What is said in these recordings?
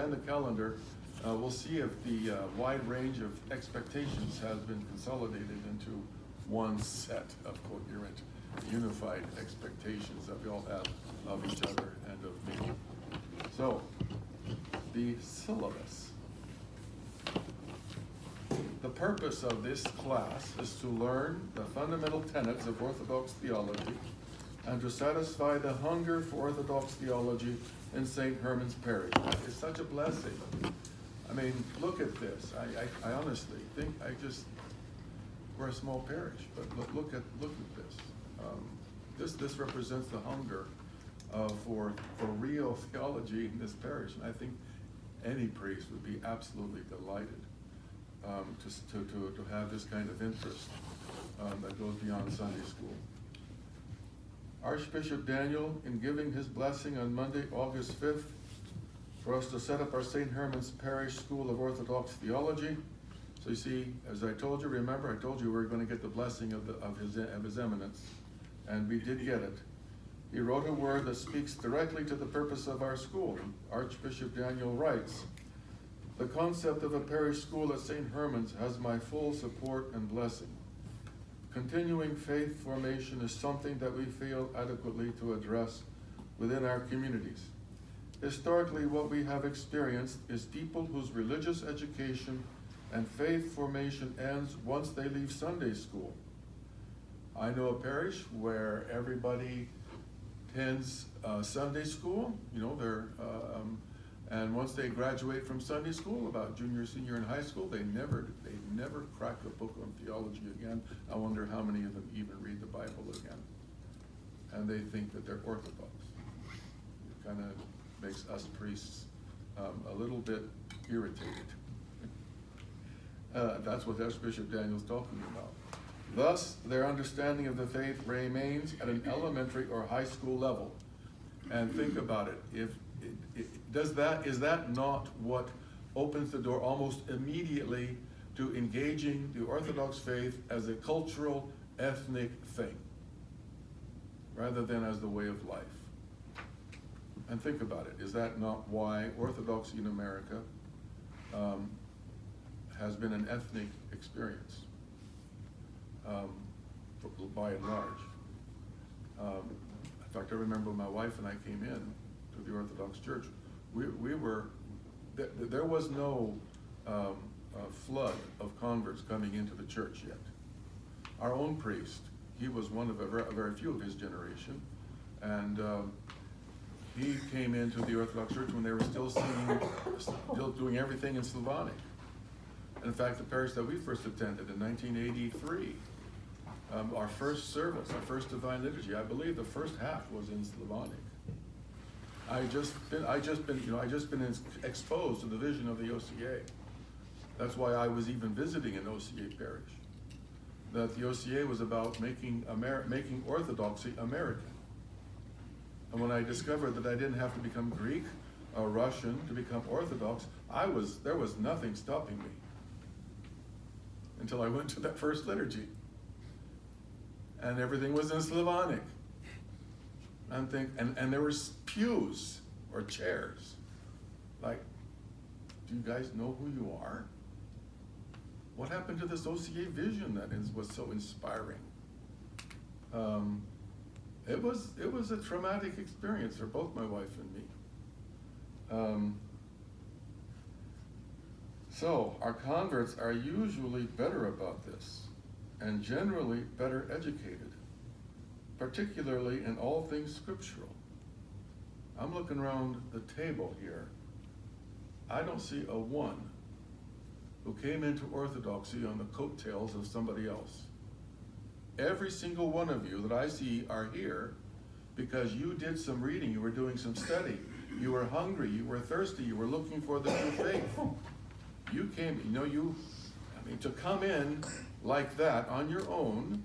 scan the calendar, we'll see if the wide range of expectations has been consolidated into one set of coherent, unified expectations that we all have of each other and of me. So, the syllabus. The purpose of this class is to learn the fundamental tenets of Orthodox theology and to satisfy the hunger for Orthodox theology in St. Herman's Parish. It's such a blessing. I mean, look at this. I honestly think we're a small parish, but look at this. This represents the hunger for real theology in this parish, and I think any priest would be absolutely delighted to have this kind of interest that goes beyond Sunday school. Archbishop Daniel, in giving his blessing on Monday, August 5th, for us to set up our St. Herman's Parish School of Orthodox Theology. So you see, as I told you, remember I told you we were going to get the blessing of His Eminence, and we did get it. He wrote a word that speaks directly to the purpose of our school. Archbishop Daniel writes, "The concept of a parish school at St. Herman's has my full support and blessing. Continuing faith formation is something that we fail adequately to address within our communities. Historically, what we have experienced is people whose religious education and faith formation ends once they leave Sunday school. I know a parish where everybody attends Sunday school, and once they graduate from Sunday school, about junior, senior in high school, they never crack a book on theology again. I wonder how many of them even read the Bible again. And they think that they're Orthodox. It kind of makes us priests a little bit irritated. That's what Archbishop Daniel's talking about. Thus, their understanding of the faith remains at an elementary or high school level. And think about it. Is that not what opens the door almost immediately to engaging the Orthodox faith as a cultural, ethnic thing, rather than as the way of life? And think about it. Is that not why Orthodoxy in America has been an ethnic experience, by and large? In fact, I remember when my wife and I came in to the Orthodox Church, there was no flood of converts coming into the church yet. Our own priest, he was one of a very few of his generation, and he came into the Orthodox Church when they were still doing everything in Slavonic. And in fact, the parish that we first attended in 1983, our first service, our first divine liturgy, I believe the first half was in Slavonic. I just been exposed to the vision of the OCA. That's why I was even visiting an OCA parish. That the OCA was about making Orthodoxy American. And when I discovered that I didn't have to become Greek or Russian to become Orthodox, there was nothing stopping me until I went to that first liturgy. And everything was in Slavonic. And there were pews or chairs. Like, do you guys know who you are? What happened to this OCA vision that was so inspiring? It was a traumatic experience for both my wife and me. So our converts are usually better about this and generally better educated, particularly in all things scriptural. I'm looking around the table here. I don't see a one who came into Orthodoxy on the coattails of somebody else. Every single one of you that I see are here because you did some reading, you were doing some study, you were hungry, you were thirsty, you were looking for the true faith. You came, to come in like that on your own,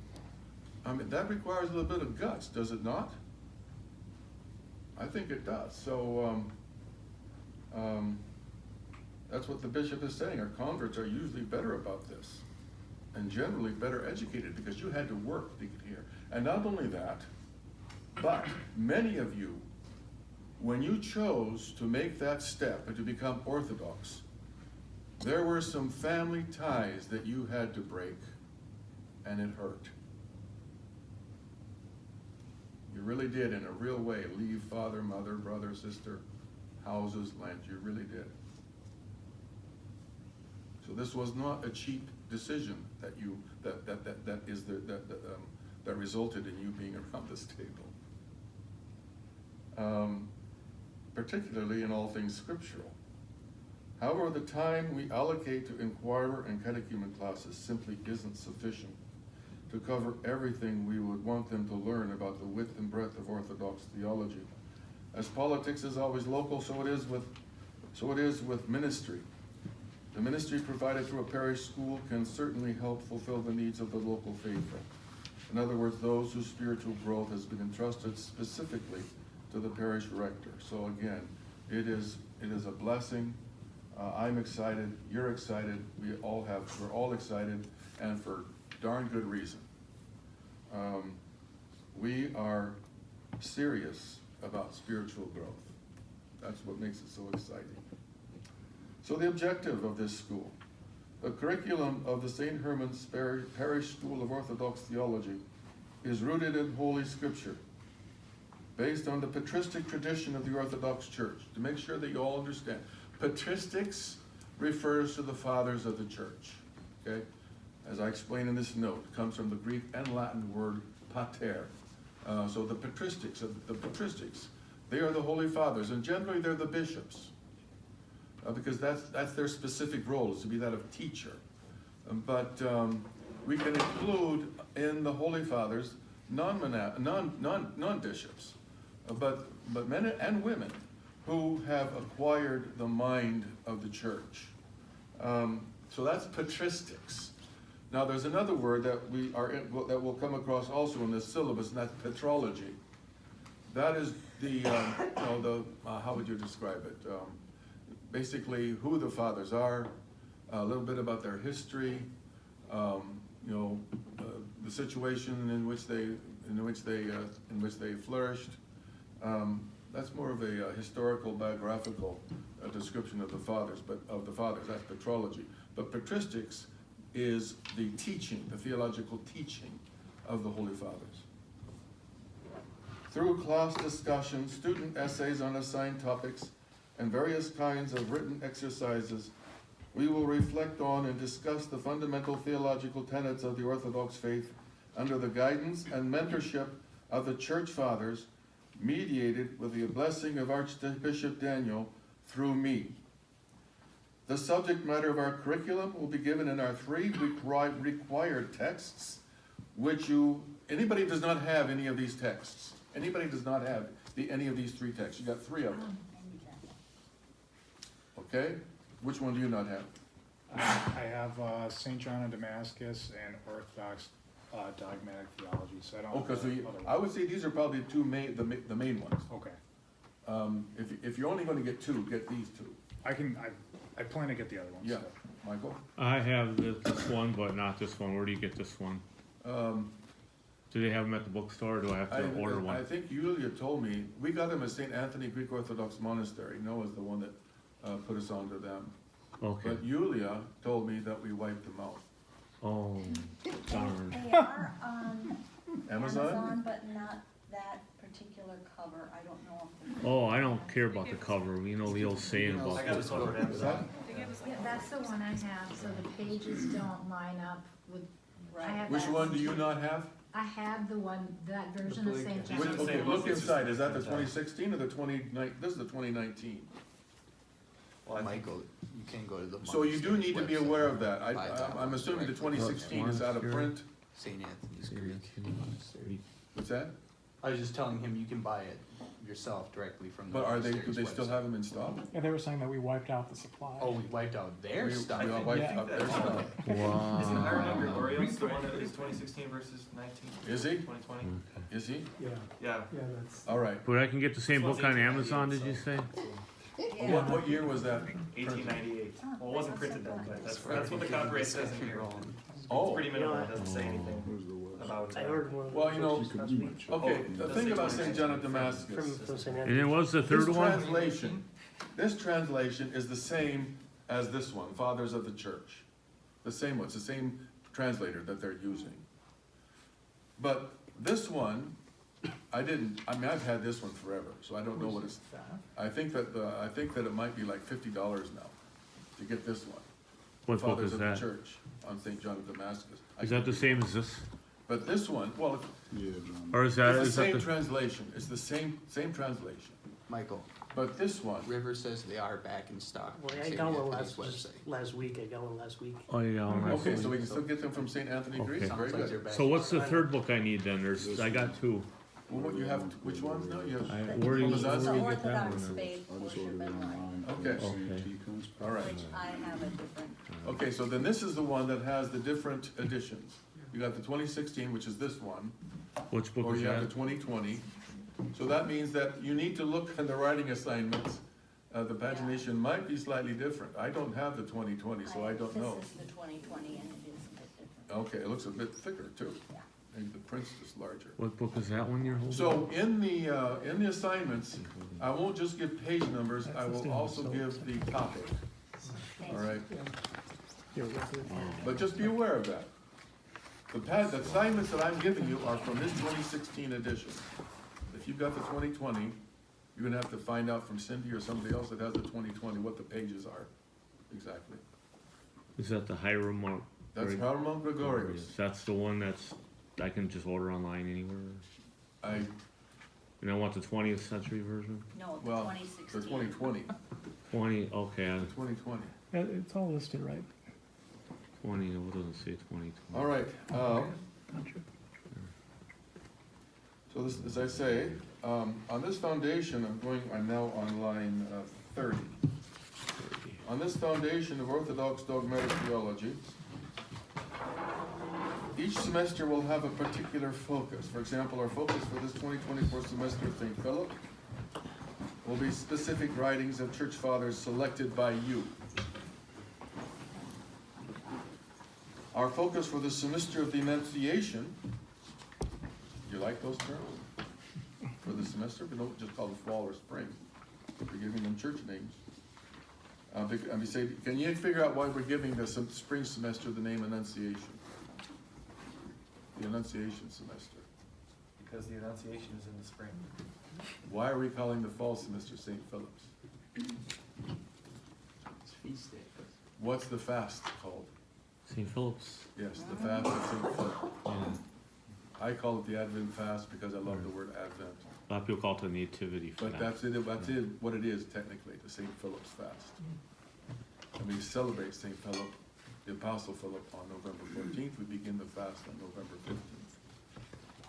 that requires a little bit of guts, does it not? I think it does. So that's what the bishop is saying. Our converts are usually better about this and generally better educated because you had to work to get here. And not only that, but many of you when you chose to make that step and to become Orthodox, there were some family ties that you had to break, and it hurt. You really did, in a real way, leave father, mother, brother, sister, houses, land. You really did. So this was not a cheap decision that resulted in you being around this table. Particularly in all things scriptural. However, the time we allocate to inquirer and catechumen classes simply isn't sufficient to cover everything we would want them to learn about the width and breadth of Orthodox theology. As politics is always local, so it is with ministry. The ministry provided through a parish school can certainly help fulfill the needs of the local faithful. In other words, those whose spiritual growth has been entrusted specifically to the parish rector. So again, it is a blessing. I'm excited, you're excited, we're all excited, and for darn good reason. We are serious about spiritual growth. That's what makes it so exciting. So the objective of this school, the curriculum of the St Herman's Parish School of Orthodox Theology is rooted in Holy Scripture, based on the patristic tradition of the Orthodox Church. To make sure that you all understand, patristics refers to the fathers of the church, okay? As I explain in this note, it comes from the Greek and Latin word pater. So the patristics, they are the holy fathers, and generally they're the bishops, because that's their specific role, is to be that of teacher. But we can include in the holy fathers non-bishops, but men and women who have acquired the mind of the church. So that's patristics. Now there's another word that that will come across also in this syllabus, and that's patrology. That is the how would you describe it? Basically, who the fathers are, a little bit about their history, the situation in which they flourished. That's more of a historical, biographical description of the fathers. That's patrology. But patristics is the teaching, the theological teaching of the Holy Fathers. Through class discussions, student essays on assigned topics, and various kinds of written exercises, we will reflect on and discuss the fundamental theological tenets of the Orthodox faith under the guidance and mentorship of the Church Fathers, mediated with the blessing of Archbishop Daniel through me. The subject matter of our curriculum will be given in our 3 required texts, which anybody does not have any of these texts. Anybody does not have any of these 3 texts. You got 3 of them. Okay? Which one do you not have? I have St. John of Damascus and Orthodox Dogmatic Theology, so I don't have Okay, so the other I would say these are probably the main ones. Okay. If you're only going to get 2, get these 2. I plan to get the other ones. Yeah. So. Michael? I have this one, but not this one. Where do you get this one? Do they have them at the bookstore, or do I have to order one? I think Yulia told me, we got them at St. Anthony Greek Orthodox Monastery. Noah's the one that put us onto them. Okay. But Yulia told me that we wiped them out. Oh, darn. They are on Amazon? but not that particular cover. I don't know if Oh, I don't care about the cover. You know the old saying about I got this one from Amazon. Yeah, that's the one I have, so the pages don't line up with, I have Which that. one do you not have? I have that version of St. These John. are the Okay, same look ones. inside. Is that the 2016 or the 2019? This is the 2019. Well, I think- Michael, you can go to the. So you do need to be aware of that. Buy that I'm one assuming the directly. 2016 is out of print. St. Anthony's Greek. What's that? I was just telling him you can buy it yourself directly from the. But do monastery's they still website. have them in stock? Yeah, they were saying that we wiped out the supply. Oh, we wiped out their We stuff. all wiped out their stuff. Isn't Wow. Gregorios the one that is 2016 versus 19? Is he? 2020? Is he? Yeah, Yeah. yeah, that's. All right. But I can get the same book on Amazon, did you say? What year was that? 1898. Well, it wasn't printed then, but that's what the copyright says in here. It's Oh, pretty minimal, it doesn't say anything. about. I heard one of Well, you know, those last week. okay, the thing about St. John of Damascus, From St. And Anthony. it was the third this one? translation is the same as this one, Fathers of the Church. The same one, it's the same translator that they're using. But this one, I've had this one forever, so I don't know what it's, I think that it might be like $50 now to get this one. What book Fathers is of that? the Church on St. John of Damascus. Is that the same as this? But this one, well, Or is that, it's the is that same the, translation, it's the same translation. Michael, But this one, River says they are back in stock. Well, on I St. got one Anthony's last website. week. I got one last week. oh, yeah, all right. okay, so we can still get them from St. Anthony Greece, Okay. very Sounds like they're good. back. So what's the third book I need then? I got two. Well, what you have, which ones now? You have, Where do you, It's where the do you get that Orthodox one? Faith worship and line, okay, all right. which I have a different, Okay, so then this is the one that has the different editions. You got the 2016, which is this one, Which book or is you have the that? 2020. So that means that you need to look at the writing assignments. The pagination might be slightly different. I don't have the 2020, so I don't know. This is the 2020 and it is a bit different. Okay, it looks a bit thicker too. Yeah. Maybe the print's just larger. What book is that one you're holding? So in the assignments, I won't just give page numbers, I will also give the topic, all right? But just be aware of that. The assignments that I'm giving you are from this 2016 edition. If you've got the 2020, you're gonna have to find out from Cindy or somebody else that has the 2020 what the pages are, exactly. Is that the Hieromonk? That's Herman Gregorios. That's the one that's, I can just order online anywhere? And I want the 20th century version? No, the Well, 2016. the 2020, 20, okay, the 2020. It's all listed, right? 20, what does it say, 2020? All right, so this, as I say, on this foundation, I'm now on line 30. On this foundation of Orthodox Dogmatic Theology, each semester will have a particular focus. For example, our focus for this 2024 semester of St. Philip will be specific writings of church fathers selected by you. Our focus for the semester of the Annunciation, you like those terms? For the semester, we don't just call them fall or spring. We're giving them church names. And we say, can you figure out why we're giving the spring semester the name Annunciation? The Annunciation semester. Because the Annunciation is in the spring. Why are we calling the fall semester St. Philip's? It's feast day. What's the fast called? St. Philip's. Yes, the fast of St. Philip. Yeah. I call it the Advent fast because I love the word Advent. A lot of people call it the nativity But fast. that's it, what it is technically, the St. Philip's fast. And we celebrate St. Philip, the Apostle Philip, on November 14th. We begin the fast on November 15th.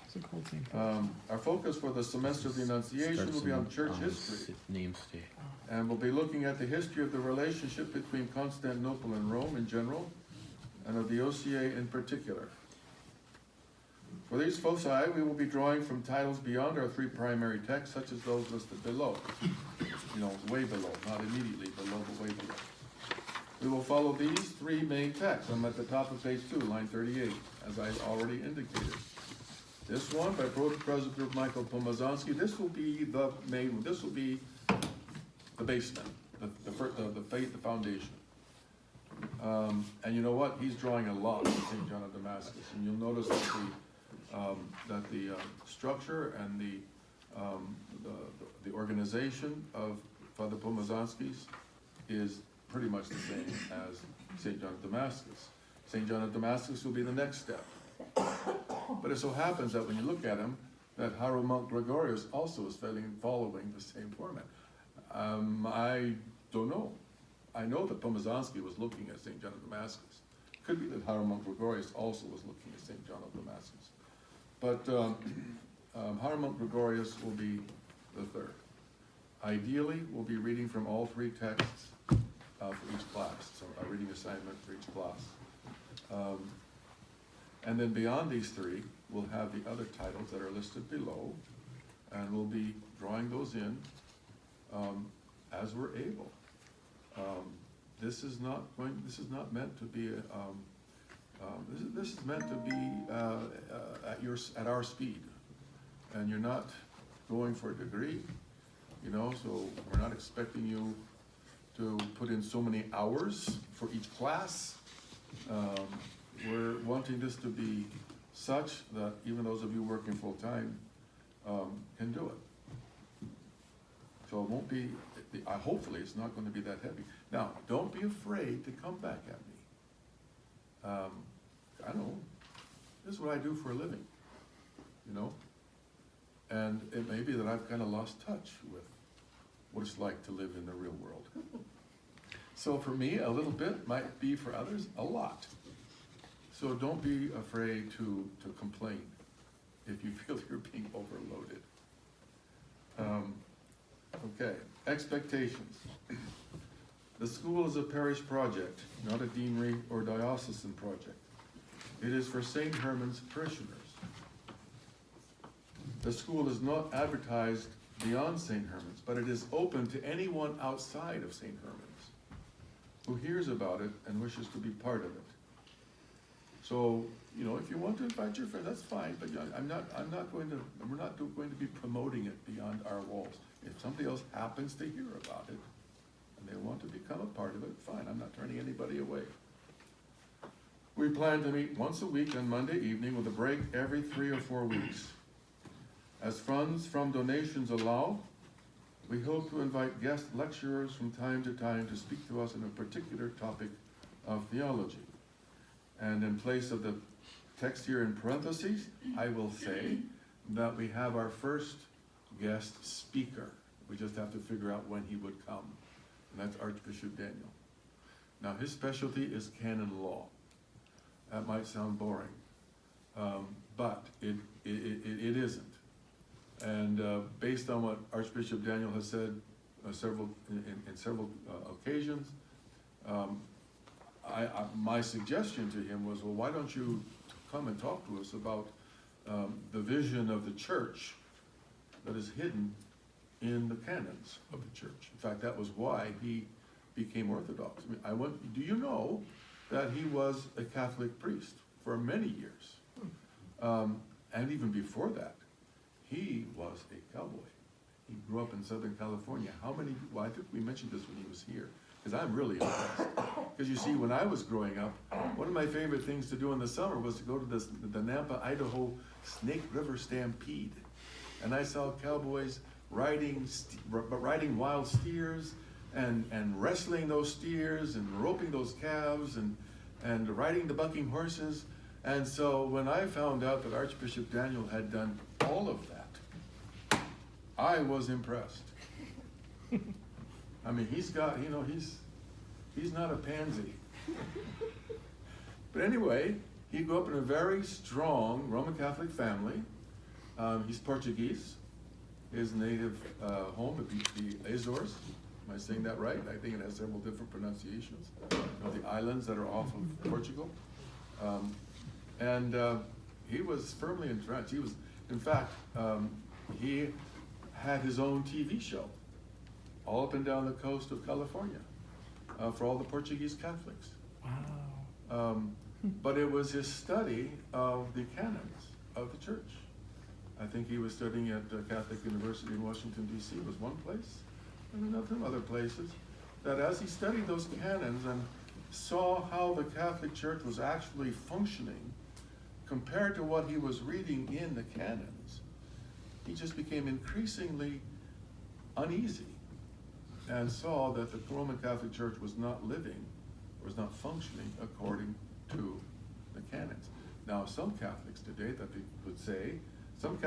What's it called, St. Paul? Our focus for the semester of the Annunciation will be on church history. Names day. And we'll be looking at the history of the relationship between Constantinople and Rome in general, and of the OCA in particular. For these foci, we will be drawing from titles beyond our three primary texts, such as those listed below. You know, way below, not immediately below, but way below. We will follow these three main texts. I'm at the top of page 2, line 38, as I already indicated. This one by Protopresbyter Michael Pomazansky. This will be the main. This will be the basement, the foundation. And you know what? He's drawing a lot from St. John of Damascus, and you'll notice that the structure and the organization of Father Pomazansky's is pretty much the same as St. John of Damascus. St. John of Damascus will be the next step. But it so happens that when you look at him, that Hieromonk Gregorios also is following the same format. I don't know. I know that Pomazansky was looking at St. John of Damascus. Could be that Hieromonk Gregorios also was looking at St. John of Damascus. But Hieromonk Gregorios will be the third. Ideally, we'll be reading from all three texts for each class, so a reading assignment for each class. And then beyond these three, we'll have the other titles that are listed below, and we'll be drawing those in as we're able. This is not meant to be This is meant to be at our speed, and you're not going for a degree, so we're not expecting you to put in so many hours for each class. We're wanting this to be such that even those of you working full-time can do it. So it won't be, hopefully it's not going to be that heavy. Now, don't be afraid to come back at me. I know, this is what I do for a living, and it may be that I've kind of lost touch with what it's like to live in the real world. So for me, a little bit might be for others a lot. So don't be afraid to complain if you feel you're being overloaded. Okay, expectations. The school is a parish project, not a deanery or diocesan project. It is for St. Herman's parishioners. The school is not advertised beyond St. Herman's, but it is open to anyone outside of St. Herman's who hears about it and wishes to be part of it. So, if you want to invite your friend, that's fine, but we're not going to be promoting it beyond our walls. If somebody else happens to hear about it and they want to become a part of it, fine, I'm not turning anybody away. We plan to meet once a week on Monday evening with a break every 3 or 4 weeks. As funds from donations allow, we hope to invite guest lecturers from time to time to speak to us on a particular topic of theology. And in place of the text here in parentheses, I will say that we have our first guest speaker. We just have to figure out when he would come, and that's Archbishop Daniel. Now, his specialty is canon law. That might sound boring, but it isn't. And based on what Archbishop Daniel has said in several occasions, my suggestion to him was, well, why don't you come and talk to us about the vision of the church that is hidden in the canons of the church. In fact, that was why he became Orthodox. Do you know that he was a Catholic priest for many years? And even before that, he was a cowboy. He grew up in Southern California. I think we mentioned this when he was here, because I'm really impressed. Because you see, when I was growing up, one of my favorite things to do in the summer was to go to the Nampa, Idaho Snake River Stampede. And I saw cowboys riding wild steers and wrestling those steers and roping those calves and riding the bucking horses. And so when I found out that Archbishop Daniel had done all of that, I was impressed. I mean, he's got, he's not a pansy. But anyway, he grew up in a very strong Roman Catholic family. He's Portuguese. His native home would be the Azores. Am I saying that right? I think it has several different pronunciations. The islands that are off of Portugal. And he was firmly entrenched. He was, in fact, he had his own TV show all up and down the coast of California for all the Portuguese Catholics. Wow. But it was his study of the canons of the church. I think he was studying at Catholic University in Washington, D.C. was one place, and other places, that as he studied those canons and saw how the Catholic Church was actually functioning compared to what he was reading in the canons, he just became increasingly uneasy and saw that the Roman Catholic Church was not living, was not functioning according to the canons. Now, some Catholics today would say that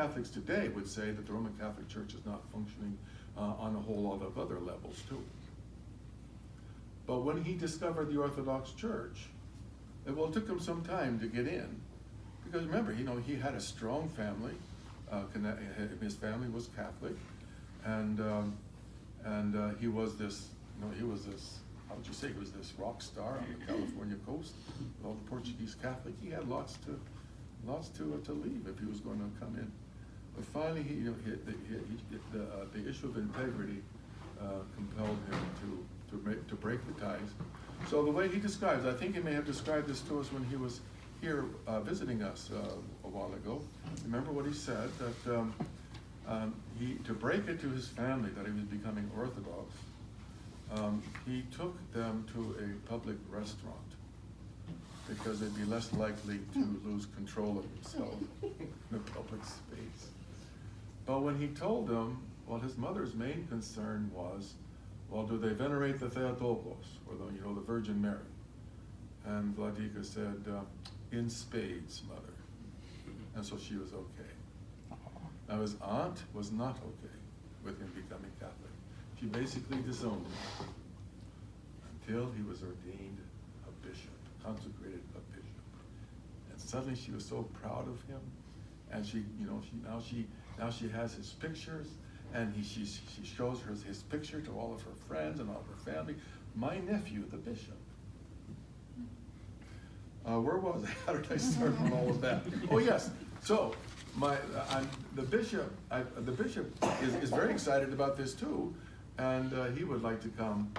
the Roman Catholic Church is not functioning on a whole lot of other levels too. But when he discovered the Orthodox Church, it took him some time to get in, because remember, he had a strong family. His family was Catholic, and he was this, how would you say, he was this rock star on the California coast, with all the Portuguese Catholic. He had lots to leave if he was going to come in. But finally, the issue of integrity compelled him to break the ties. So the way he describes, I think he may have described this to us when he was here visiting us a while ago, remember what he said, that to break it to his family that he was becoming Orthodox, he took them to a public restaurant because they'd be less likely to lose control of themselves in the public space. But when he told them, well, his mother's main concern was, well, do they venerate the Theotokos, or the Virgin Mary? And Vladika said, in spades, mother. And so she was okay. Now his aunt was not okay with him becoming Catholic. She basically disowned him until he was ordained a bishop, consecrated a bishop. And suddenly she was so proud of him, and now she has his pictures, and she shows her his picture to all of her friends and all of her family. My nephew, the bishop. Where was I? How did I start on all of that? Oh yes. So the bishop is very excited about this too, and he would like to come.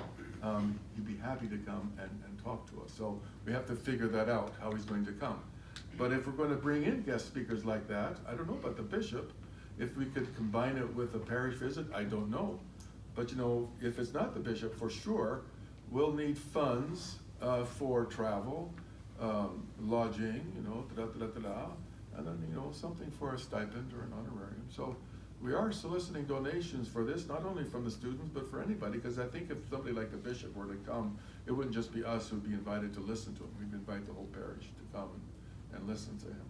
He'd be happy to come and talk to us. So we have to figure that out, how he's going to come. But if we're going to bring in guest speakers like that, I don't know about the bishop. If we could combine it with a parish visit, I don't know. But if it's not the bishop, for sure, we'll need funds for travel, lodging, and then something for a stipend or an honorarium. So we are soliciting donations for this, not only from the students, but for anybody, because I think if somebody like the bishop were to come, it wouldn't just be us who'd be invited to listen to him. We'd invite the whole parish to come and listen to him.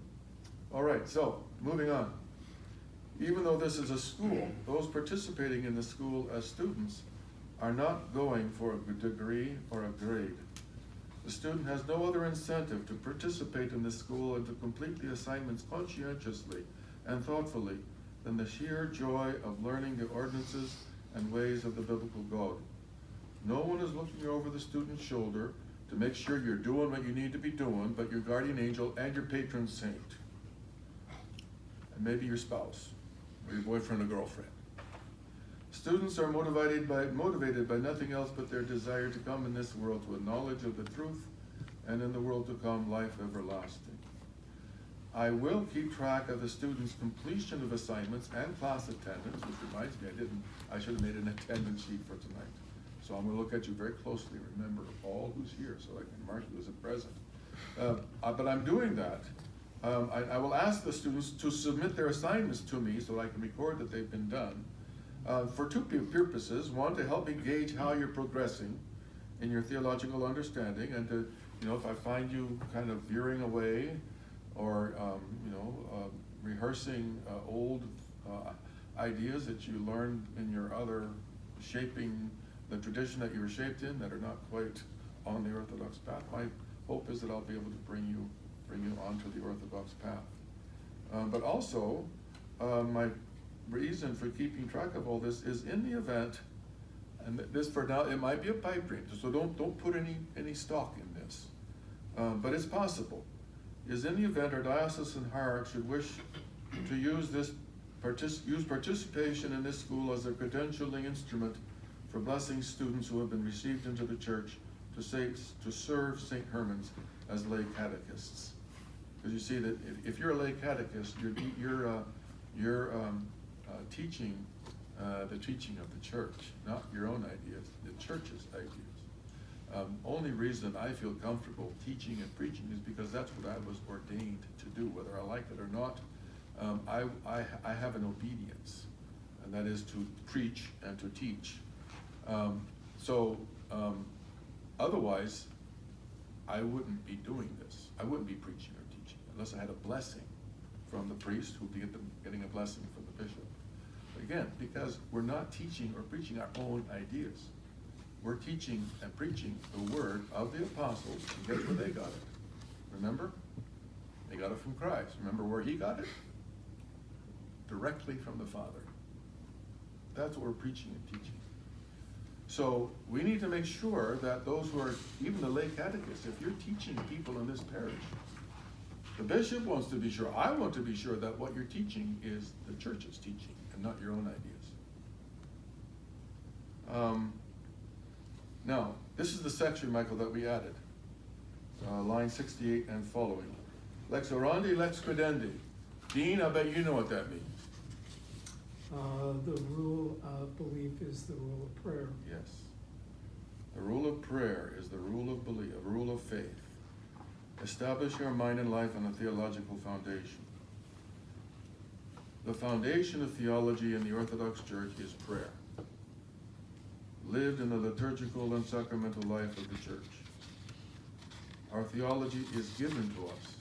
All right, so moving on. Even though this is a school, those participating in the school as students are not going for a degree or a grade. The student has no other incentive to participate in this school and to complete the assignments conscientiously and thoughtfully than the sheer joy of learning the ordinances and ways of the biblical God. No one is looking over the student's shoulder to make sure you're doing what you need to be doing, but your guardian angel and your patron saint. And maybe your spouse, or your boyfriend or girlfriend. Students are motivated by nothing else but their desire to come in this world to a knowledge of the truth, and in the world to come, life everlasting. I will keep track of the students' completion of assignments and class attendance, which reminds me, I should have made an attendance sheet for tonight. So I'm going to look at you very closely, remember all who's here, so I can mark you as a present. But I'm doing that. I will ask the students to submit their assignments to me so I can record that they've been done. For two purposes. One, to help me gauge how you're progressing in your theological understanding, and to, if I find you kind of veering away or, rehearsing old ideas that you learned in your other shaping the tradition that you were shaped in that are not quite on the Orthodox path. My hope is that I'll be able to bring you onto the Orthodox path. But also, my reason for keeping track of all this is in the event, and this for now, it might be a pipe dream, so don't put any stock in this, but it's possible, is in the event our diocesan hierarch should wish to use participation in this school as a credentialing instrument for blessing students who have been received into the church to serve St. Herman's as lay catechists. Because you see that if you're a lay catechist, you're teaching the teaching of the church, not your own ideas, the church's ideas. Only reason I feel comfortable teaching and preaching is because that's what I was ordained to do, whether I like it or not. I have an obedience, and that is to preach and to teach. Otherwise, I wouldn't be doing this. I wouldn't be preaching or teaching unless I had a blessing from the priest who'd be getting a blessing from the bishop. But again, because we're not teaching or preaching our own ideas. We're teaching and preaching the word of the apostles, and guess where they got it? Remember? They got it from Christ. Remember where he got it? Directly from the Father. That's what we're preaching and teaching. So we need to make sure that those who are, even the lay catechists, if you're teaching people in this parish, the bishop wants to be sure, I want to be sure that what you're teaching is the church's teaching and not your own ideas. Now, this is the section, Michael, that we added, line 68 and following. Lex orandi, lex credendi. Dean, I bet you know what that means. The rule of belief is the rule of prayer. Yes. The rule of prayer is the rule of belief, a rule of faith. Establish your mind and life on a theological foundation. The foundation of theology in the Orthodox Church is prayer, lived in the liturgical and sacramental life of the Church. Our theology is given to us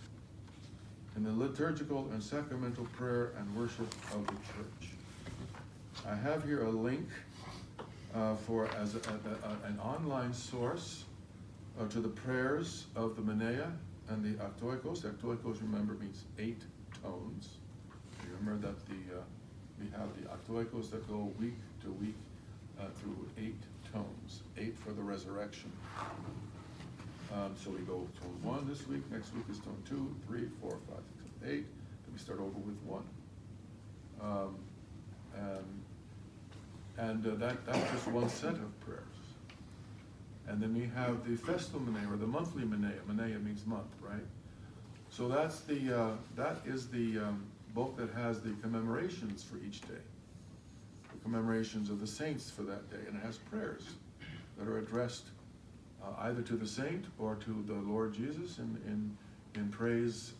in the liturgical and sacramental prayer and worship of the Church. I have here a link for an online source to the prayers of the Minea and the Actoikos. The Actoikos, remember, means 8 tones. Remember that we have the Actoikos that go week to week through 8 tones, 8 for the resurrection. So we go tone 1 this week, next week is tone 2, 3, 4, 5, 6, 7, 8, then we start over with 1. That's just one set of prayers. And then we have the festal Minea, or the monthly Minea. Minea means month, right? So that is the book that has the commemorations for each day. The commemorations of the saints for that day. And it has prayers that are addressed either to the saint or to the Lord Jesus in praise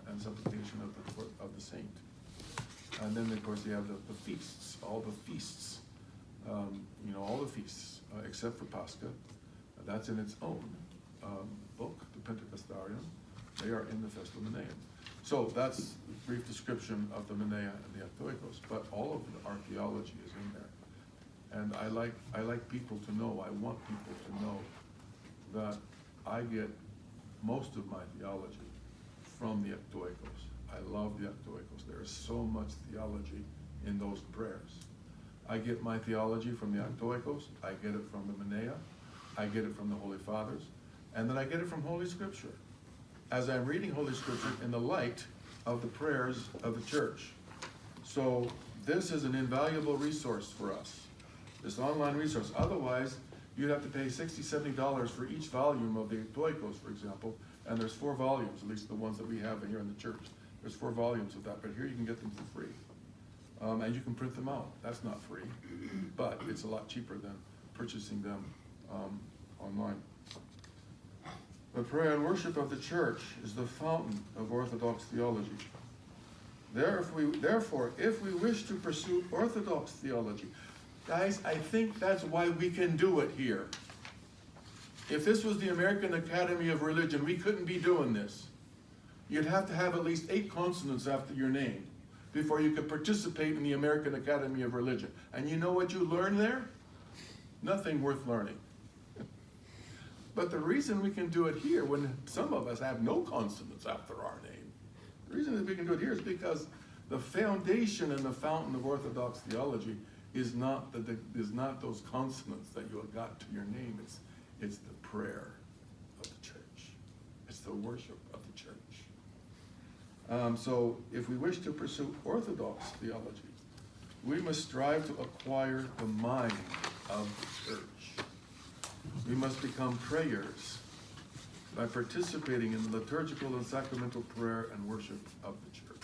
and supplication of the saint. And then, of course, you have the feasts, all the feasts. All the feasts, except for Pascha. That's in its own book, the Pentecostarium. They are in the Festal Mineum. So that's a brief description of the Minea and the Actoikos, but all of our theology is in there. And I like people to know, I want people to know that I get most of my theology from the Actoikos. I love the Actoikos. There is so much theology in those prayers. I get my theology from the Actoikos, I get it from the Minea, I get it from the Holy Fathers, and then I get it from Holy Scripture. As I'm reading Holy Scripture in the light of the prayers of the Church. So this is an invaluable resource for us, this online resource. Otherwise, you'd have to pay $60, $70 for each volume of the Actoikos, for example, and there's 4 volumes, at least the ones that we have here in the church. There's 4 volumes of that, but here you can get them for free. And you can print them out. That's not free, but it's a lot cheaper than purchasing them online. The prayer and worship of the Church is the fountain of Orthodox theology. Therefore, if we wish to pursue Orthodox theology, guys, I think that's why we can do it here. If this was the American Academy of Religion, we couldn't be doing this. You'd have to have at least 8 consonants after your name before you could participate in the American Academy of Religion. And you know what you learn there? Nothing worth learning. But the reason we can do it here, when some of us have no consonants after our name, the reason that we can do it here is because the foundation and the fountain of Orthodox theology is not those consonants that you have got to your name. It's the prayer of the Church. It's the worship of the Church. So if we wish to pursue Orthodox theology, we must strive to acquire the mind of the Church. We must become prayers by participating in the liturgical and sacramental prayer and worship of the Church.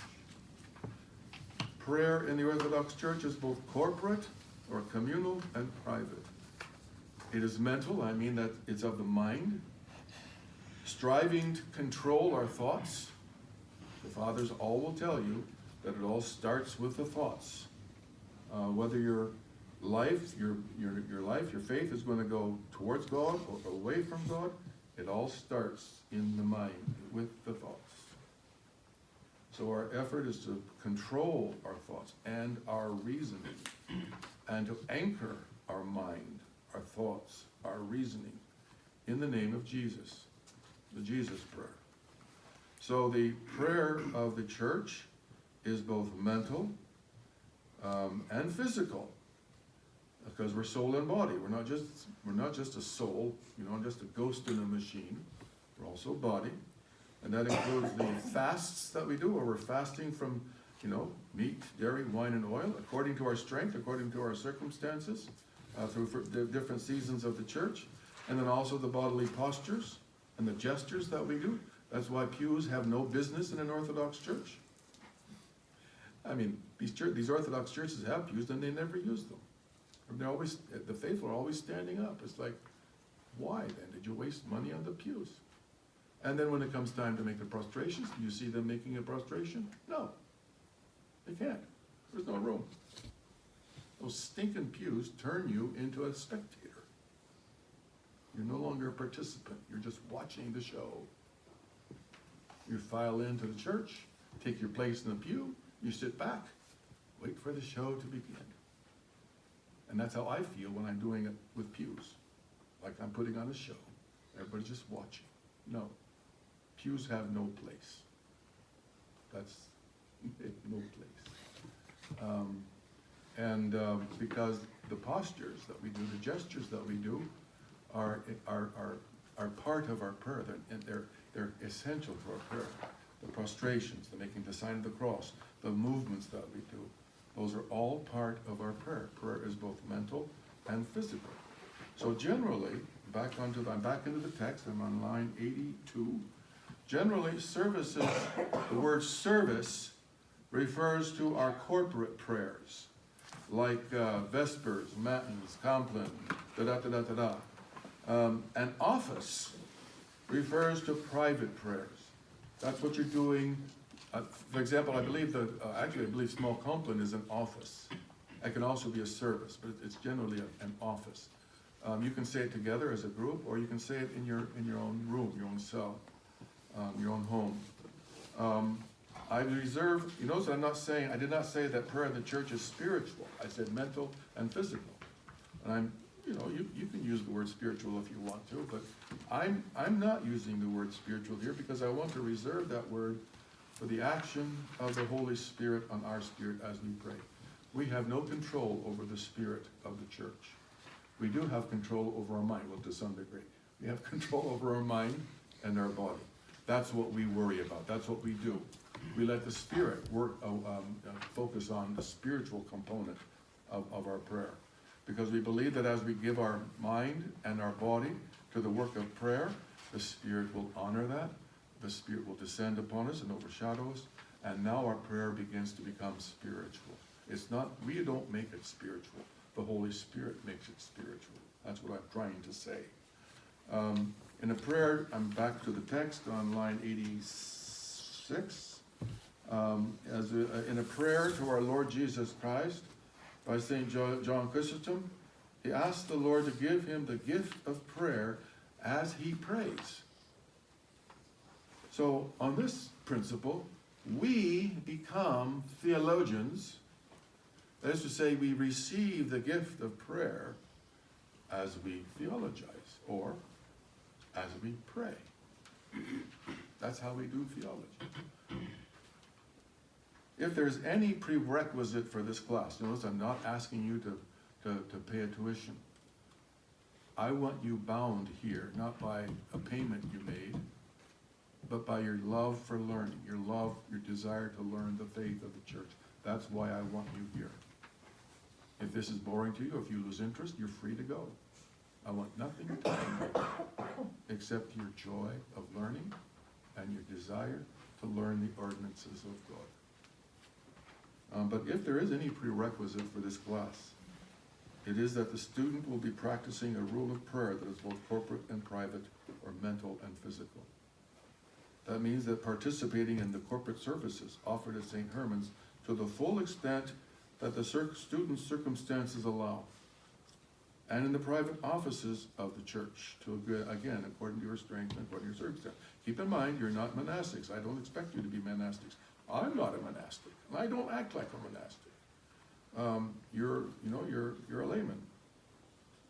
Prayer in the Orthodox Church is both corporate or communal and private. It is mental, I mean that it's of the mind, striving to control our thoughts. The Fathers all will tell you that it all starts with the thoughts. Whether your life, your faith is going to go towards God or away from God, it all starts in the mind with the thoughts. So our effort is to control our thoughts and our reasoning, and to anchor our mind, our thoughts, our reasoning in the name of Jesus, the Jesus prayer. So the prayer of the Church is both mental and physical, because we're soul and body. We're not just a soul, just a ghost in a machine. We're also body, and that includes the fasts that we do, where we're fasting from, meat, dairy, wine, and oil, according to our strength, according to our circumstances, through the different seasons of the Church, and then also the bodily postures and the gestures that we do. That's why pews have no business in an Orthodox church. I mean, these Orthodox churches have pews and they never use them. They're always, the faithful are always standing up. It's like, why then did you waste money on the pews? And then when it comes time to make the prostrations, do you see them making a prostration? No, they can't. There's no room. Those stinking pews turn you into a spectator. You're no longer a participant. You're just watching the show. You file into the church, take your place in the pew, you sit back, wait for the show to begin. And that's how I feel when I'm doing it with pews. Like I'm putting on a show. Everybody's just watching. No. Pews have no place. That's no place. Because the postures that we do, the gestures that we do, are part of our prayer. They're essential to our prayer. The prostrations, the making the sign of the cross, the movements that we do, those are all part of our prayer. Prayer is both mental and physical. So generally, I'm back into the text, I'm on line 82. Generally, services, the word service refers to our corporate prayers, like Vespers, Matins, Compline, da-da-da-da-da-da. And office refers to private prayers. That's what you're doing. For example, I believe small compline is an office. It can also be a service, but it's generally an office. You can say it together as a group, or you can say it in your own room, your own cell, your own home. I reserve. You notice I did not say that prayer in the church is spiritual. I said mental and physical. And you can use the word spiritual if you want to, but I'm not using the word spiritual here because I want to reserve that word for the action of the Holy Spirit on our spirit as we pray. We have no control over the spirit of the church. We do have control over our mind, well, to some degree. We have control over our mind and our body. That's what we worry about. That's what we do. We let the Spirit focus on the spiritual component of our prayer. Because we believe that as we give our mind and our body to the work of prayer, the Spirit will honor that. The Spirit will descend upon us and overshadow us. And now our prayer begins to become spiritual. It's not, we don't make it spiritual. The Holy Spirit makes it spiritual. That's what I'm trying to say. In a prayer, I'm back to the text on line 86. In a prayer to our Lord Jesus Christ by St. John Chrysostom, he asked the Lord to give him the gift of prayer as he prays. So on this principle, we become theologians. That is to say, we receive the gift of prayer as we theologize, or as we pray. That's how we do theology. If there's any prerequisite for this class, notice I'm not asking you to pay a tuition. I want you bound here, not by a payment you made, but by your love for learning, your desire to learn the faith of the church. That's why I want you here. If this is boring to you, if you lose interest, you're free to go. I want nothing to do except your joy of learning and your desire to learn the ordinances of God. But if there is any prerequisite for this class, it is that the student will be practicing a rule of prayer that is both corporate and private, or mental and physical. That means that participating in the corporate services offered at St. Herman's to the full extent that the student's circumstances allow, and in the private offices of the church, again, according to your strength and according to your circumstance. Keep in mind, you're not monastics. I don't expect you to be monastics. I'm not a monastic, and I don't act like a monastic. You're a layman.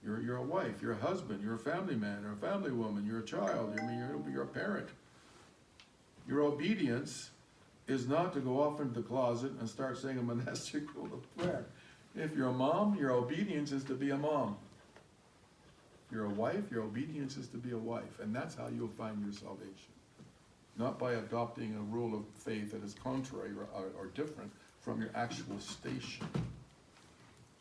You're a wife. You're a husband. You're a family man or a family woman. You're a child. You're a parent. Your obedience is not to go off into the closet and start saying a monastic rule of prayer. If you're a mom, your obedience is to be a mom. If you're a wife, your obedience is to be a wife. And that's how you'll find your salvation. Not by adopting a rule of faith that is contrary or different from your actual station.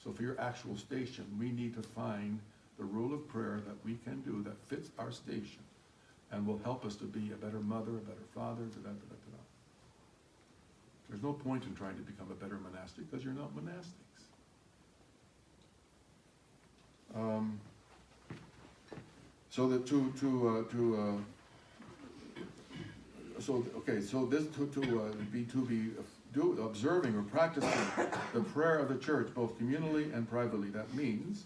So for your actual station, we need to find the rule of prayer that we can do that fits our station. and will help us to be a better mother, a better father, da-da-da-da-da. There's no point in trying to become a better monastic because you're not monastics. So that observing or practicing the prayer of the church both communally and privately. That means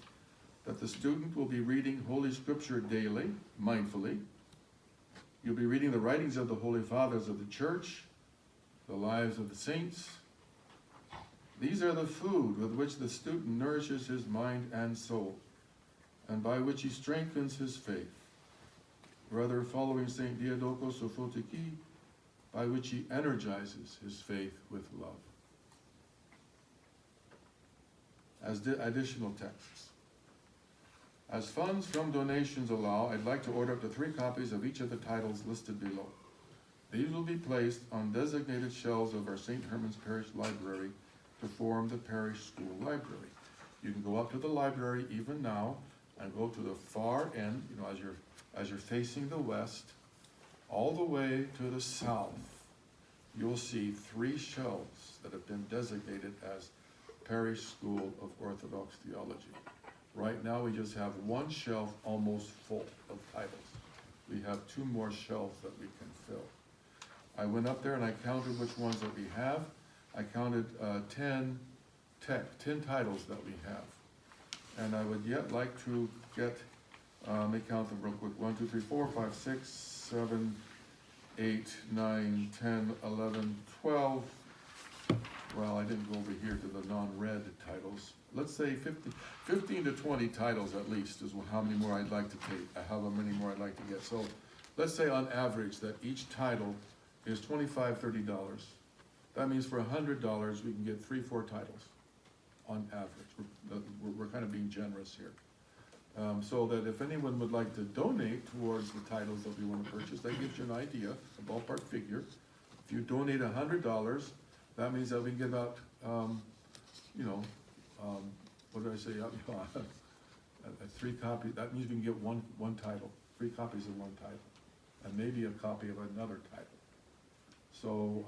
that the student will be reading Holy Scripture daily, mindfully. You'll be reading the writings of the Holy Fathers of the Church, the lives of the saints. These are the food with which the student nourishes his mind and soul, and by which he strengthens his faith. Rather, following St. Diadochos of Photiki, by which he energizes his faith with love. As additional texts. As funds from donations allow, I'd like to order up to 3 copies of each of the titles listed below. These will be placed on designated shelves of our St. Herman's Parish Library to form the Parish School Library. You can go up to the library even now and go to the far end, as you're facing the west, all the way to the south. You'll see 3 shelves that have been designated as Parish School of Orthodox Theology. Right now we just have 1 shelf almost full of titles. We have 2 more shelves that we can fill. I went up there and I counted which ones that we have. I counted 10 titles that we have. And I would yet like to get, let me count them real quick. 1, 2, 3, 4, 5, 6, 7, 8, 9, 10, 11, 12. Well, I didn't go over here to the non-read titles. Let's say 15 to 20 titles at least is how many more I'd like to take, how many more I'd like to get. So let's say on average that each title is $25, $30. That means for $100 we can get 3-4 titles on average. We're kind of being generous here. So that if anyone would like to donate towards the titles that we want to purchase, that gives you an idea, a ballpark figure. If you donate $100, that means that we can get out, what did I say? 3 copies. That means we can get one title, 3 copies of 1 title, and maybe a copy of another title. So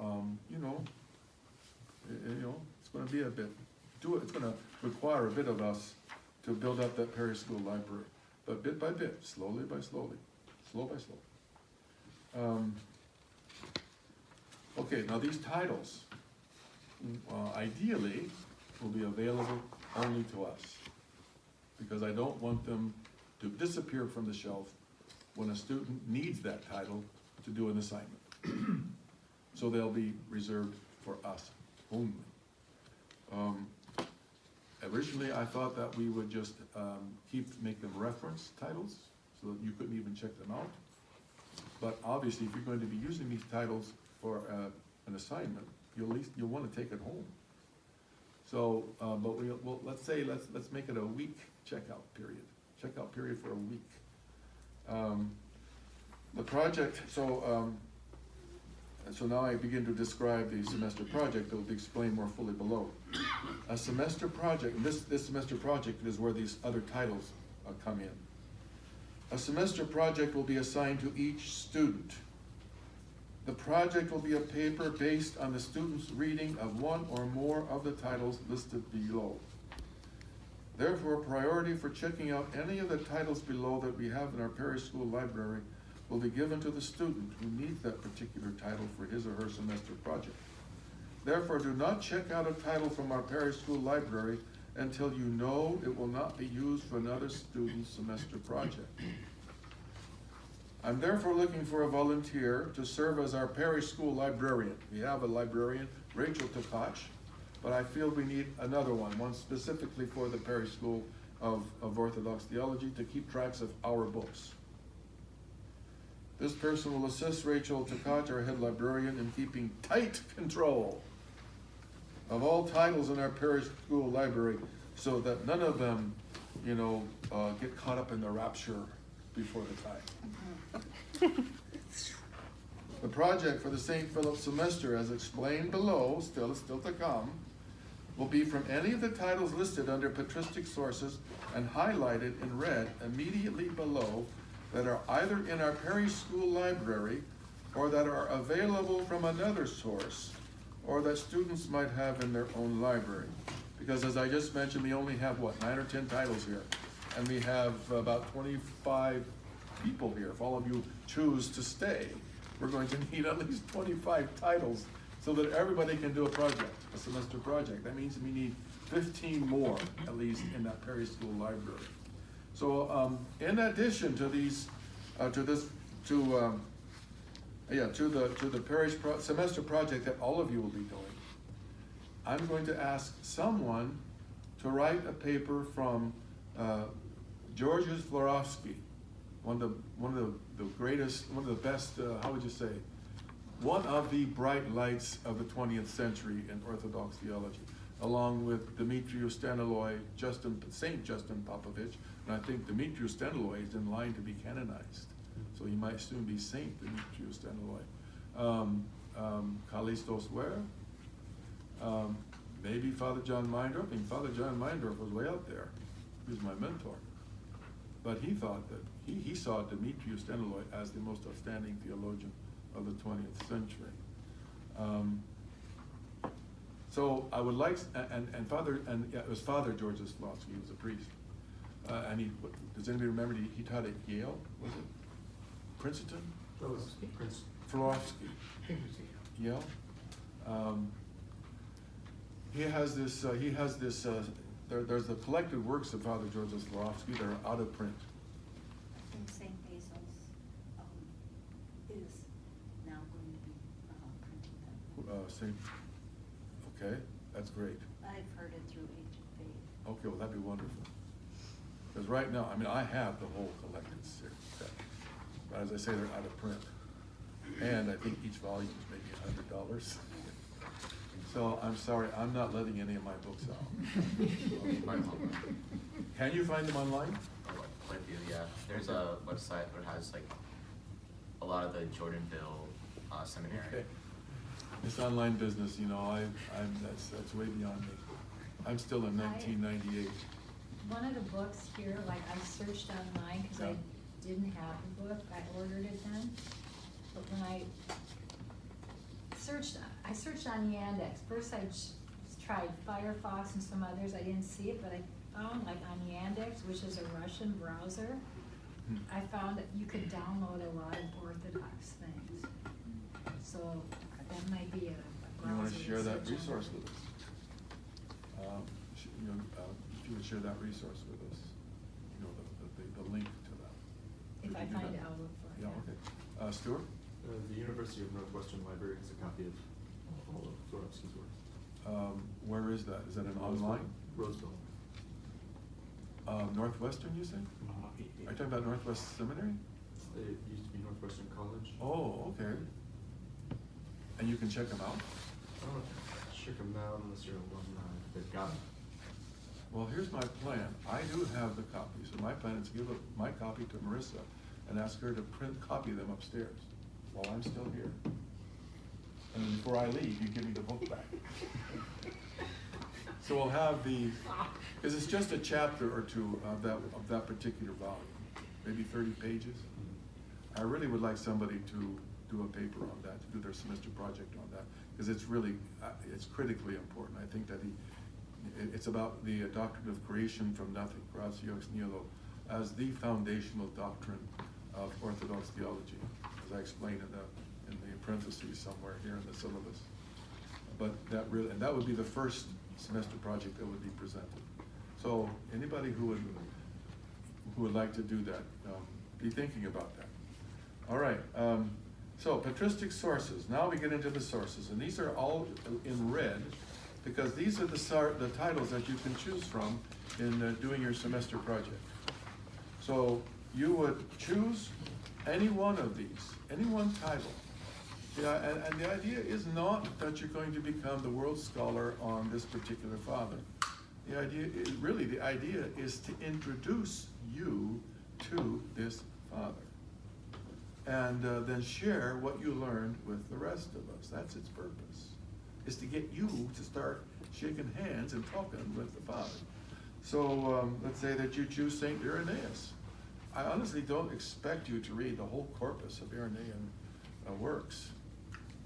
it's going to be a bit. It's going to require a bit of us to build up that parish school library, but bit by bit, slowly by slowly, slow by slow. Okay, now these titles, ideally, will be available only to us, because I don't want them to disappear from the shelf when a student needs that title to do an assignment. So they'll be reserved for us only. Originally, I thought that we would just make them reference titles, so that you couldn't even check them out. But obviously, if you're going to be using these titles for an assignment, you'll want to take it home. So, but let's make it a week checkout period. Checkout period for a week. The project. So now I begin to describe the semester project that will be explained more fully below. A semester project, this semester project is where these other titles come in. A semester project will be assigned to each student. The project will be a paper based on the student's reading of 1 or more of the titles listed below. Therefore, priority for checking out any of the titles below that we have in our parish school library will be given to the student who needs that particular title for his or her semester project. Therefore, do not check out a title from our parish school library until you know it will not be used for another student's semester project. I'm therefore looking for a volunteer to serve as our parish school librarian. We have a librarian, Rachel Tkach, but I feel we need another one specifically for the parish school of Orthodox Theology to keep tracks of our books. This person will assist Rachel Tkach, our head librarian, in keeping tight control of all titles in our parish school library so that none of them, get caught up in the rapture before the time. The project for the St. Philip semester, as explained below, still to come, will be from any of the titles listed under patristic sources and highlighted in red immediately below that are either in our parish school library or that are available from another source, or that students might have in their own library. Because as I just mentioned, we only have, what, 9 or 10 titles here. And we have about 25 people here. If all of you choose to stay, we're going to need at least 25 titles so that everybody can do a project, a semester project. That means we need 15 more, at least, in that parish school library. So in addition to these, to the parish semester project that all of you will be doing, I'm going to ask someone to write a paper from Georgios Florovsky, one of the greatest, one of the best, how would you say, one of the bright lights of the 20th century in Orthodox theology, along with Dimitrios Staniloi, Saint Justin Popovich, and I think Dimitrios Staniloi is in line to be canonized, so he might soon be Saint Dimitrios Staniloi. Kallistos Ware, maybe Father John Meindorf. I mean, Father John Meindorf was way out there. He was my mentor. But he thought that he saw Dimitrios Staniloi as the most outstanding theologian of the 20th century. So I would like, and it was Father Georgios Florovsky. He was a priest. And does anybody remember, he taught at Yale, was it? Princeton? That was Prince. Florovsky. Yale. He has this, there's the collected works of Father Georgios Florovsky that are out of print. I think St. Basil's is now going to be printing them. Okay, that's great. I've heard it through Ancient Faith. Okay, well, that'd be wonderful. Because right now, I mean, I have the whole collected set, but as I say, they're out of print. And I think each volume is maybe $100. So I'm sorry, I'm not letting any of my books out. Can you find them online? Quite a few, yeah. There's a website that has like a lot of the Jordanville seminary. Okay. This online business, you know, that's way beyond me. I'm still in 1998. One of the books here, like I searched online because I didn't have the book. I ordered it then. But when I searched on Yandex. First I tried Firefox and some others. I didn't see it, but I found like on Yandex, which is a Russian browser, I found that you could download a lot of Orthodox things. So that might be a browser. You want to share that search on. resource with us? If you would share that resource with us, you know, the link to that. If Would I you do find that? it, I'll look for it. Yeah, okay. Stuart? The University of Northwestern Library has a copy of all of Florovsky's works. Where is that? Is that an online? Roseville. Northwestern, you say? Are you talking about Northwest Seminary? It used to be Northwestern College. Oh, okay. And you can check them out? I don't know if you check them out unless you're alumni. They've got them. Well, here's my plan. I do have the copy, so my plan is to give my copy to Marissa and ask her to copy them upstairs while I'm still here. And then before I leave, you give me the book back. So we'll have because it's just a chapter or two of that particular volume, maybe 30 pages. I really would like somebody to do a paper on that, to do their semester project on that, because it's really, it's critically important. I think that it's about the doctrine of creation from nothing, Gregorios ex nihilo, as the foundational doctrine of Orthodox theology, as I explained in the parentheses somewhere here in the syllabus. But that would be the first semester project that would be presented. So anybody who would like to do that, be thinking about that. All right. So patristic sources. Now we get into the sources, and these are all in red because these are the titles that you can choose from in doing your semester project. So you would choose any one of these, any one title. Yeah, and the idea is not that you're going to become the world scholar on this particular father. The idea is to introduce you to this father. And then share what you learned with the rest of us. That's its purpose, is to get you to start shaking hands and talking with the Father. So let's say that you choose St. Irenaeus. I honestly don't expect you to read the whole corpus of Irenaean works.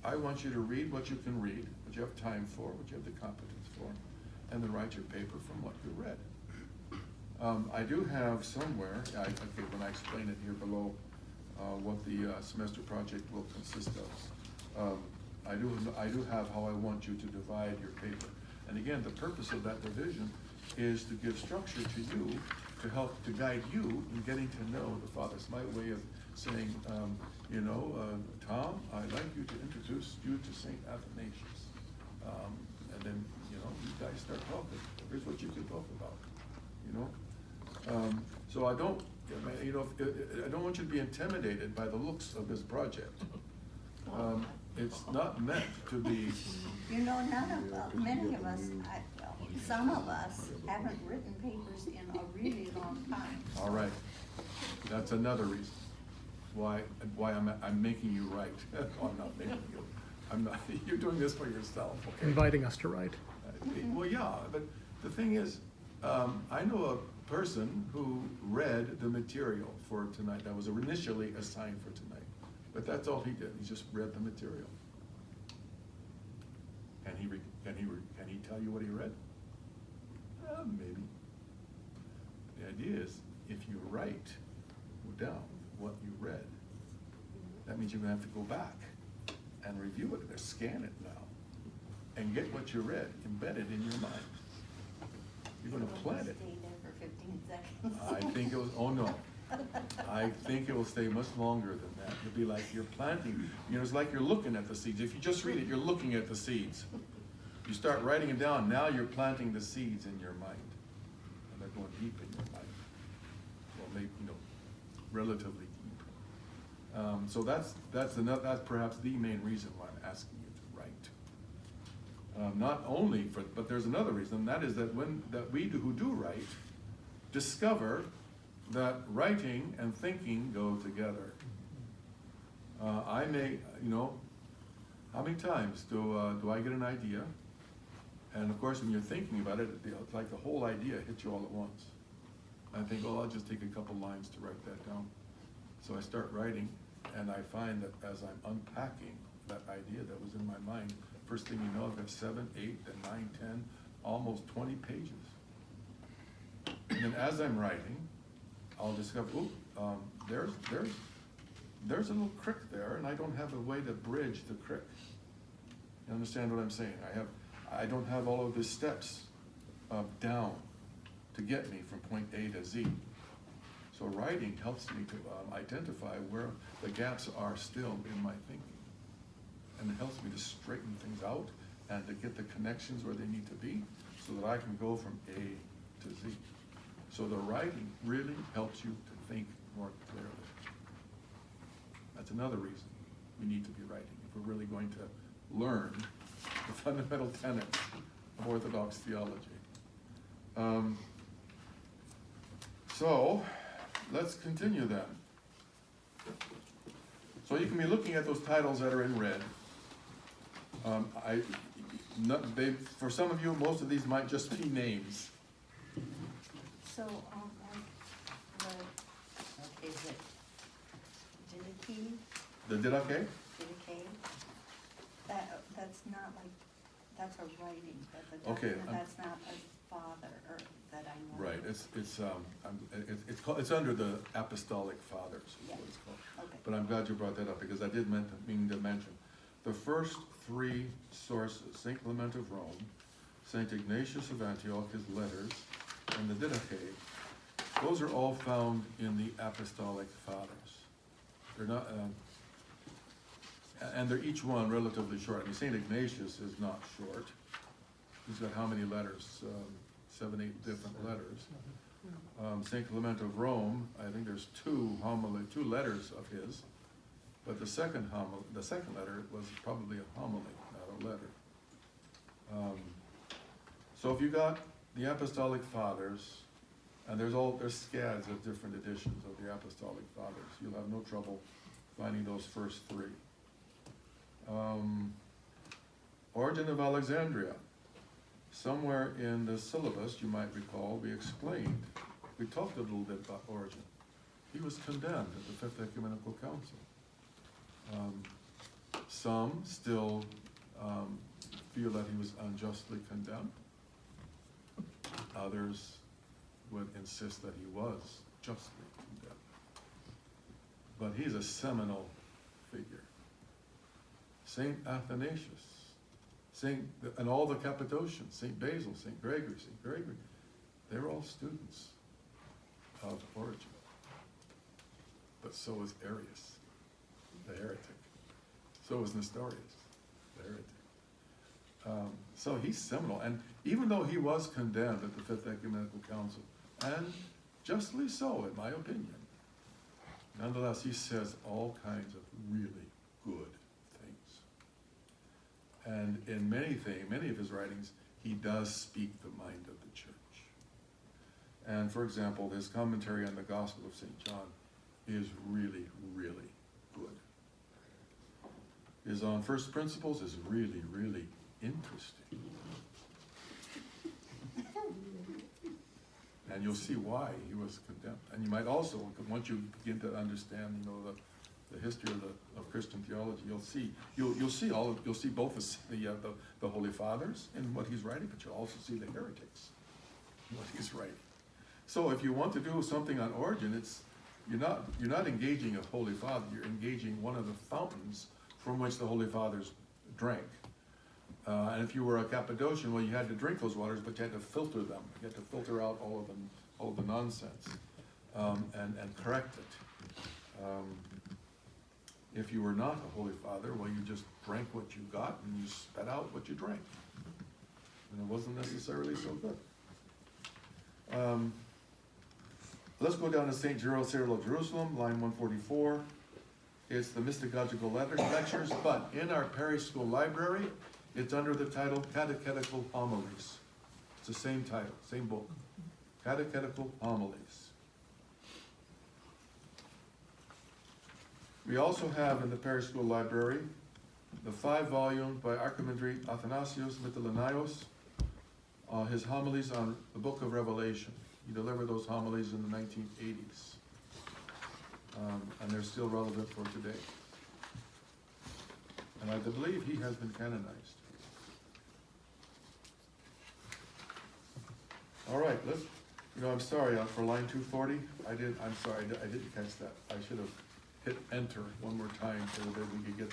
I want you to read what you can read, what you have time for, what you have the competence for, and then write your paper from what you read. I do have somewhere, okay, when I explain it here below, what the semester project will consist of. I do have how I want you to divide your paper. And again, the purpose of that division is to give structure to you, to help to guide you in getting to know the fathers. My way of saying, Tom, I'd like you to introduce you to St. Athanasius. And then, you guys start talking. Here's what you can talk about, So I don't want you to be intimidated by the looks of this project. It's not meant to be. Many of us, some of us haven't written papers in a really long time. All right, that's another reason why I'm making you write. I'm not making you. I'm not. You're doing this for yourself. Okay? Inviting us to write. Well, yeah, but the thing is, I know a person who read the material for tonight that was initially assigned for tonight. But that's all he did. He just read the material. Can he tell you what he read? Maybe. The idea is, if you write down what you read, that means you're going to have to go back and review it, or scan it now, and get what you read embedded in your mind. You're going to plant it. Stay there for 15 seconds. I think it was. Oh no. I think it will stay much longer than that. It'll be like you're planting, it's like you're looking at the seeds. If you just read it, you're looking at the seeds. You start writing it down, now you're planting the seeds in your mind. And they're going deep in your mind. Well, maybe, relatively deep. So that's perhaps the main reason why I'm asking you to write. Not only but there's another reason, and that is that we who do write discover that writing and thinking go together. I may, how many times do I get an idea? And of course, when you're thinking about it, it's like the whole idea hits you all at once. I think, I'll just take a couple lines to write that down. So I start writing, and I find that as I'm unpacking that idea that was in my mind, first thing you know, I've got 7, 8, then 9, 10, almost 20 pages. And then as I'm writing, I'll discover, there's a little crick there, and I don't have a way to bridge the crick. You understand what I'm saying? I don't have all of the steps down to get me from point A to Z. So writing helps me to identify where the gaps are still in my thinking, and it helps me to straighten things out and to get the connections where they need to be, so that I can go from A to Z. So the writing really helps you to think more clearly. That's another reason we need to be writing, if we're really going to learn the fundamental tenets of Orthodox theology. So let's continue then. So you can be looking at those titles that are in red. For some of you, most of these might just be names. So, is it Didache? The Didache? Didache? That's not like, that's a writing, but the Okay, document, that's not a father, or that I know. Right, it's under the Apostolic Fathers, is Yeah. what it's called. Okay. But I'm glad you brought that up, because I did mean to mention the first 3 sources: St. Clement of Rome, St. Ignatius of Antioch, his letters, and the Didache. Those are all found in the Apostolic Fathers. They're not, and they're each one relatively short. I mean, St. Ignatius is not short. He's got how many letters? 7, 8 different letters. St. Clement of Rome, I think there's 2 letters of his, but the second letter was probably a homily, not a letter. So if you got the Apostolic Fathers, and there's scads of different editions of the Apostolic Fathers, you'll have no trouble finding those first 3. Origen of Alexandria. Somewhere in the syllabus, you might recall, we talked a little bit about Origen. he was condemned at the Fifth Ecumenical Council. Some still feel that he was unjustly condemned. Others would insist that he was justly condemned. But he's a seminal figure. Saint Athanasius, and all the Cappadocians, Saint Basil, Saint Gregory, they were all students of Origen. But so was Arius, the heretic. So was Nestorius, the heretic. So he's seminal, and even though he was condemned at the Fifth Ecumenical Council, and justly so, in my opinion, nonetheless, he says all kinds of really good things. And in many of his writings, he does speak the mind of the church. And for example, his commentary on the Gospel of St. John is really, really good. His on first principles is really, really interesting. And you'll see why he was condemned. And you might also, once you begin to understand, the history of Christian theology, you'll see both the Holy Fathers in what he's writing, but you'll also see the heretics in what he's writing. So if you want to do something on Origen, you're not engaging a Holy Father, you're engaging one of the fountains from which the Holy Fathers drank. And if you were a Cappadocian, well, you had to drink those waters, but you had to filter them. You had to filter out all of the nonsense, and correct it. If you were not a Holy Father, well, you just drank what you got and you spat out what you drank. And it wasn't necessarily so good. Let's go down to St. Cyril of Jerusalem, line 144. It's the Mystagogical Lectures, but in our parish school library, it's under the title Catechetical Homilies. It's the same title, same book. Catechetical Homilies. We also have in the parish school library the 5-volume by Archimandrite Athanasios Mytilenios, his homilies on the book of Revelation. He delivered those homilies in the 1980s. And they're still relevant for today. And I believe he has been canonized. All right, I'm sorry, for line 240, I didn't catch that. I should have hit enter one more time so that we could get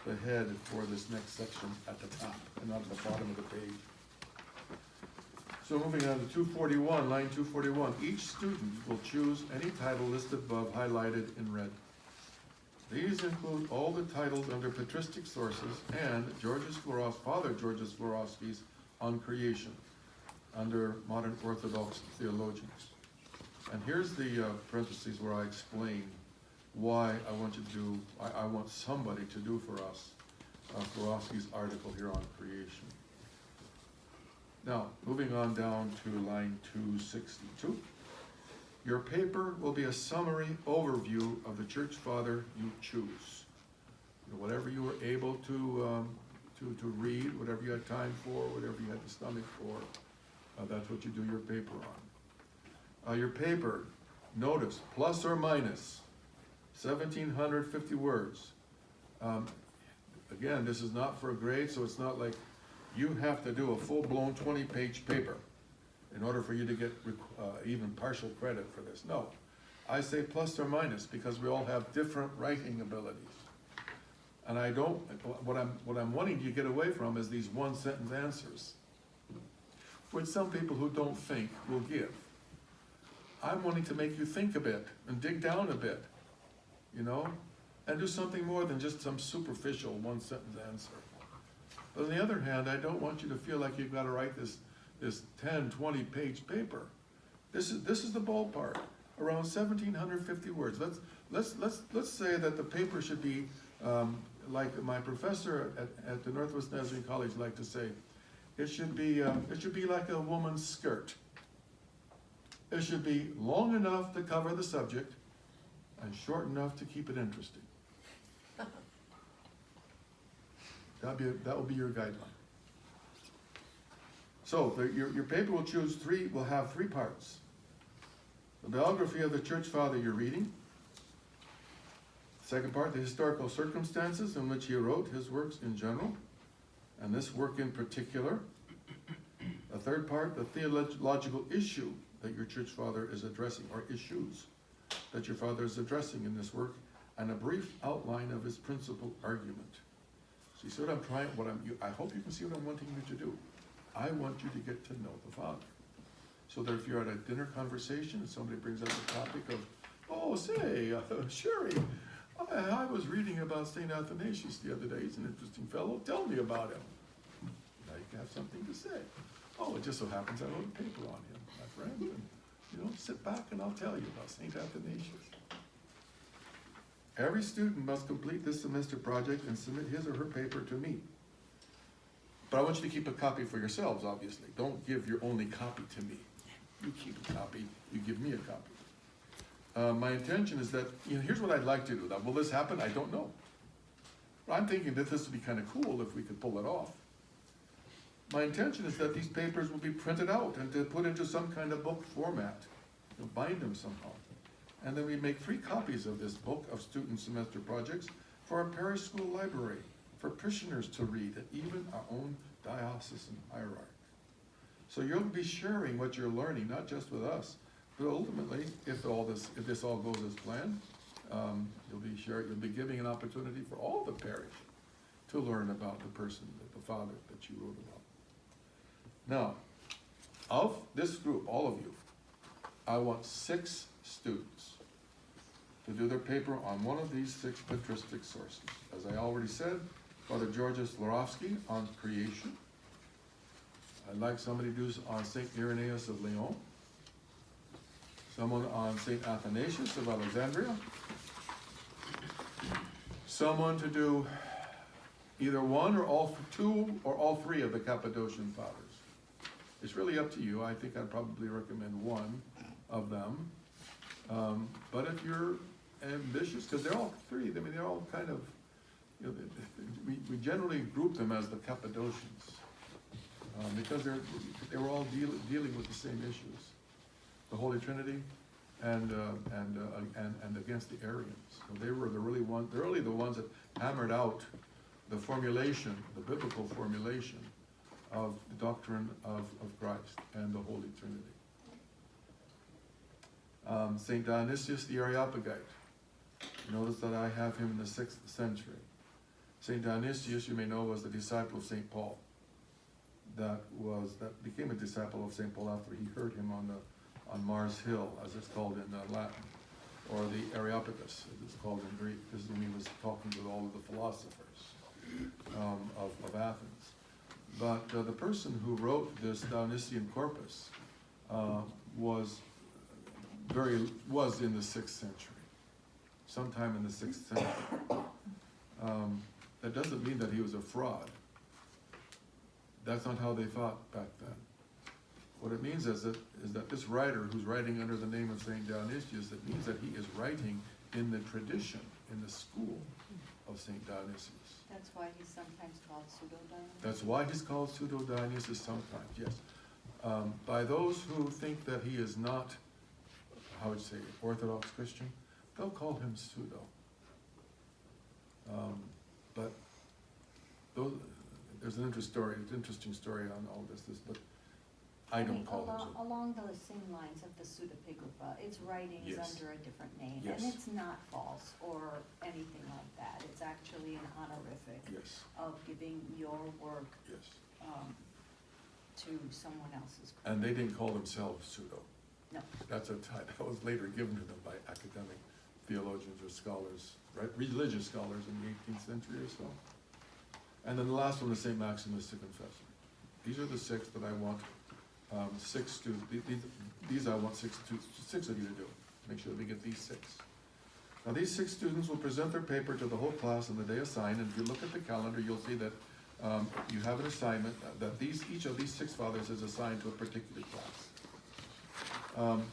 the head for this next section at the top and not at the bottom of the page. So moving on to 241, line 241, each student will choose any title listed above highlighted in red. These include all the titles under patristic sources and Father Georgios Florovsky's On Creation, under modern Orthodox theologians. And here's the parentheses where I explain why I want somebody to do for us Florovsky's article here on creation. Now, moving on down to line 262. Your paper will be a summary overview of the church father you choose. Whatever you were able to read, whatever you had time for, whatever you had the stomach for, that's what you do your paper on. Your paper, notice, plus or minus 1,750 words. Again, this is not for a grade, so it's not like you have to do a full-blown 20-page paper in order for you to get even partial credit for this. No, I say plus or minus because we all have different writing abilities. And what I'm wanting you to get away from is these one-sentence answers, which some people who don't think will give. I'm wanting to make you think a bit and dig down a bit, and do something more than just some superficial one-sentence answer. But on the other hand, I don't want you to feel like you've got to write this 10, 20-page paper. This is the ballpark, around 1,750 words. Let's say that the paper should be like my professor at the Northwest Nazarene College liked to say, it should be like a woman's skirt. It should be long enough to cover the subject and short enough to keep it interesting. That will be your guideline. So your paper will have 3 parts. the biography of the church father you're reading. Second part, the historical circumstances in which he wrote his works in general, and this work in particular. The third part, the theological issue that your church father is addressing, or issues that your father is addressing in this work, and a brief outline of his principal argument. So you see what I'm trying, I hope you can see what I'm wanting you to do. I want you to get to know the Father. So that if you're at a dinner conversation and somebody brings up the topic of, oh, say, Sherry, I was reading about St. Athanasius the other day. He's an interesting fellow. Tell me about him. Now you can have something to say. Oh, it just so happens I wrote a paper on him, my friend. And, sit back and I'll tell you about St. Athanasius. Every student must complete this semester project and submit his or her paper to me. But I want you to keep a copy for yourselves, obviously. Don't give your only copy to me. You keep a copy, you give me a copy. My intention is that, here's what I'd like to do. Now, will this happen? I don't know. But I'm thinking that this would be kind of cool if we could pull it off. My intention is that these papers will be printed out and to put into some kind of book format. Bind them somehow. And then we make 3 copies of this book of student semester projects for our parish school library, for parishioners to read, and even our own diocesan hierarch. So you'll be sharing what you're learning, not just with us, but ultimately, if this all goes as planned, you'll be giving an opportunity for all the parish to learn about the person, the Father that you wrote about. Now, of this group, all of you, I want 6 students to do their paper on one of these 6 patristic sources. As I already said, Father Georgios Lorovsky on creation. I'd like somebody to do on St. Irenaeus of Lyon. Someone on St. Athanasius of Alexandria. Someone to do either one or all 2 or all 3 of the Cappadocian Fathers. It's really up to you. I think I'd probably recommend one of them. But if you're ambitious, because they're all 3, they're all kind of, we generally group them as the Cappadocians because they were all dealing with the same issues, the Holy Trinity and against the Arians. So they're really the ones that hammered out the formulation, the biblical formulation of the doctrine of Christ and the Holy Trinity. St. Dionysius the Areopagite. Notice that I have him in the 6th century. St. Dionysius, you may know, was the disciple of St. Paul. That became a disciple of St. Paul after he heard him on Mars Hill, as it's called in Latin, or the Areopagus, as it's called in Greek, because when he was talking with all of the philosophers of Athens. But the person who wrote this Dionysian corpus was in the 6th century, sometime in the 6th century. That doesn't mean that he was a fraud. That's not how they thought back then. What it means is that this writer, who's writing under the name of St. Dionysius, it means that he is writing in the tradition, in the school of St. Dionysius. That's why he's sometimes called Pseudo-Dionysius? That's why he's called Pseudo-Dionysius sometimes, yes. By those who think that he is not, how would you say, Orthodox Christian, they'll call him pseudo. But there's an interesting story on all this, but I don't call him pseudo. Along those same lines of the pseudepigrapha, its writings Yes. under a different name, Yes. and it's not false or anything like that. It's actually an honorific Yes, of giving your work yes. to someone else's credit. And they didn't call themselves pseudo. No. That's a title that was later given to them by academic theologians or scholars, right? Religious scholars in the 18th century or so. And then the last one is St. Maximus the Confessor. These are the 6 that I want 6 students. These I want 6 of you to do. Make sure that we get these 6. Now these 6 students will present their paper to the whole class on the day assigned, and if you look at the calendar, you'll see that you have an assignment that each of these 6 fathers is assigned to a particular class.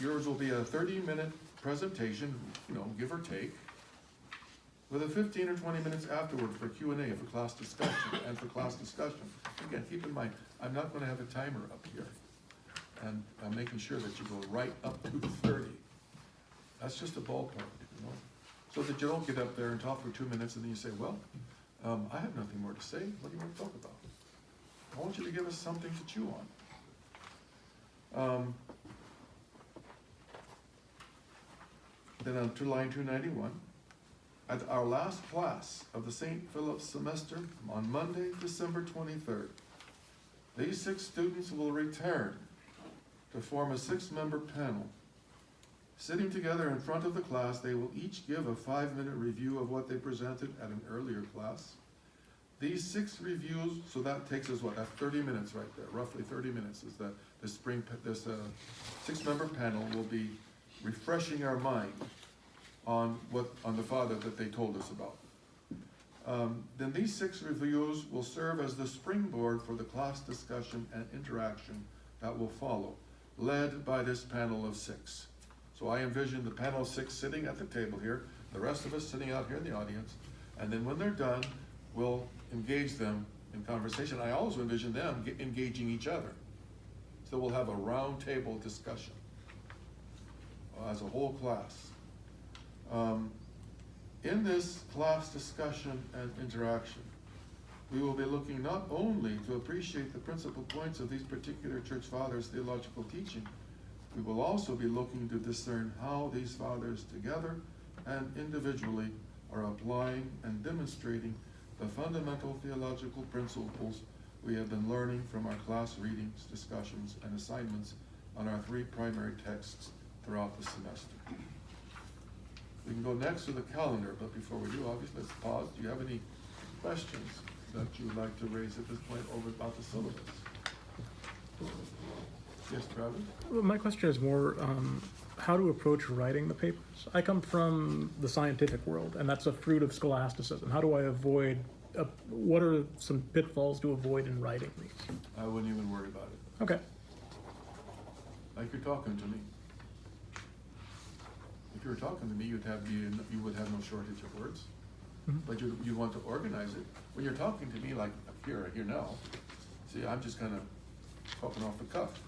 Yours will be a 30-minute presentation, give or take, with a 15 or 20 minutes afterward for Q&A, for class discussion, and for class discussion. Again, keep in mind, I'm not going to have a timer up here. and making sure that you go right up to 30. That's just a ballpark, you know? So that you don't get up there and talk for 2 minutes and then you say, well, I have nothing more to say. What do you want to talk about? I want you to give us something to chew on. Then on to line 291. At our last class of the St. Philip's semester on Monday, December 23rd, these 6 students will return to form a 6-member panel. Sitting together in front of the class, they will each give a 5-minute review of what they presented at an earlier class. These 6 reviews, so that takes us, what, that's 30 minutes right there, roughly 30 minutes is that this 6-member panel will be refreshing our mind on the Father that they told us about. Then these 6 reviews will serve as the springboard for the class discussion and interaction that will follow, led by this panel of 6. So I envision the panel of 6 sitting at the table here, the rest of us sitting out here in the audience, and then when they're done, we'll engage them in conversation. I also envision them engaging each other. So we'll have a round table discussion as a whole class. In this class discussion and interaction, we will be looking not only to appreciate the principal points of these particular church fathers' theological teaching, we will also be looking to discern how these fathers together and individually are applying and demonstrating the fundamental theological principles we have been learning from our class readings, discussions, and assignments on our 3 primary texts throughout the semester. We can go next to the calendar, but before we do, obviously, let's pause. Do you have any questions that you would like to raise at this point over about the syllabus? Yes, Travis? Well, my question is more how to approach writing the papers. I come from the scientific world, and that's a fruit of scholasticism. How do I avoid, what are some pitfalls to avoid in writing these? I wouldn't even worry about it. Okay. Like you're talking to me. If you were talking to me, you would have no shortage of words. Mm-hmm. But you'd want to organize it. When you're talking to me like here now, see, I'm just kind of talking off the cuff.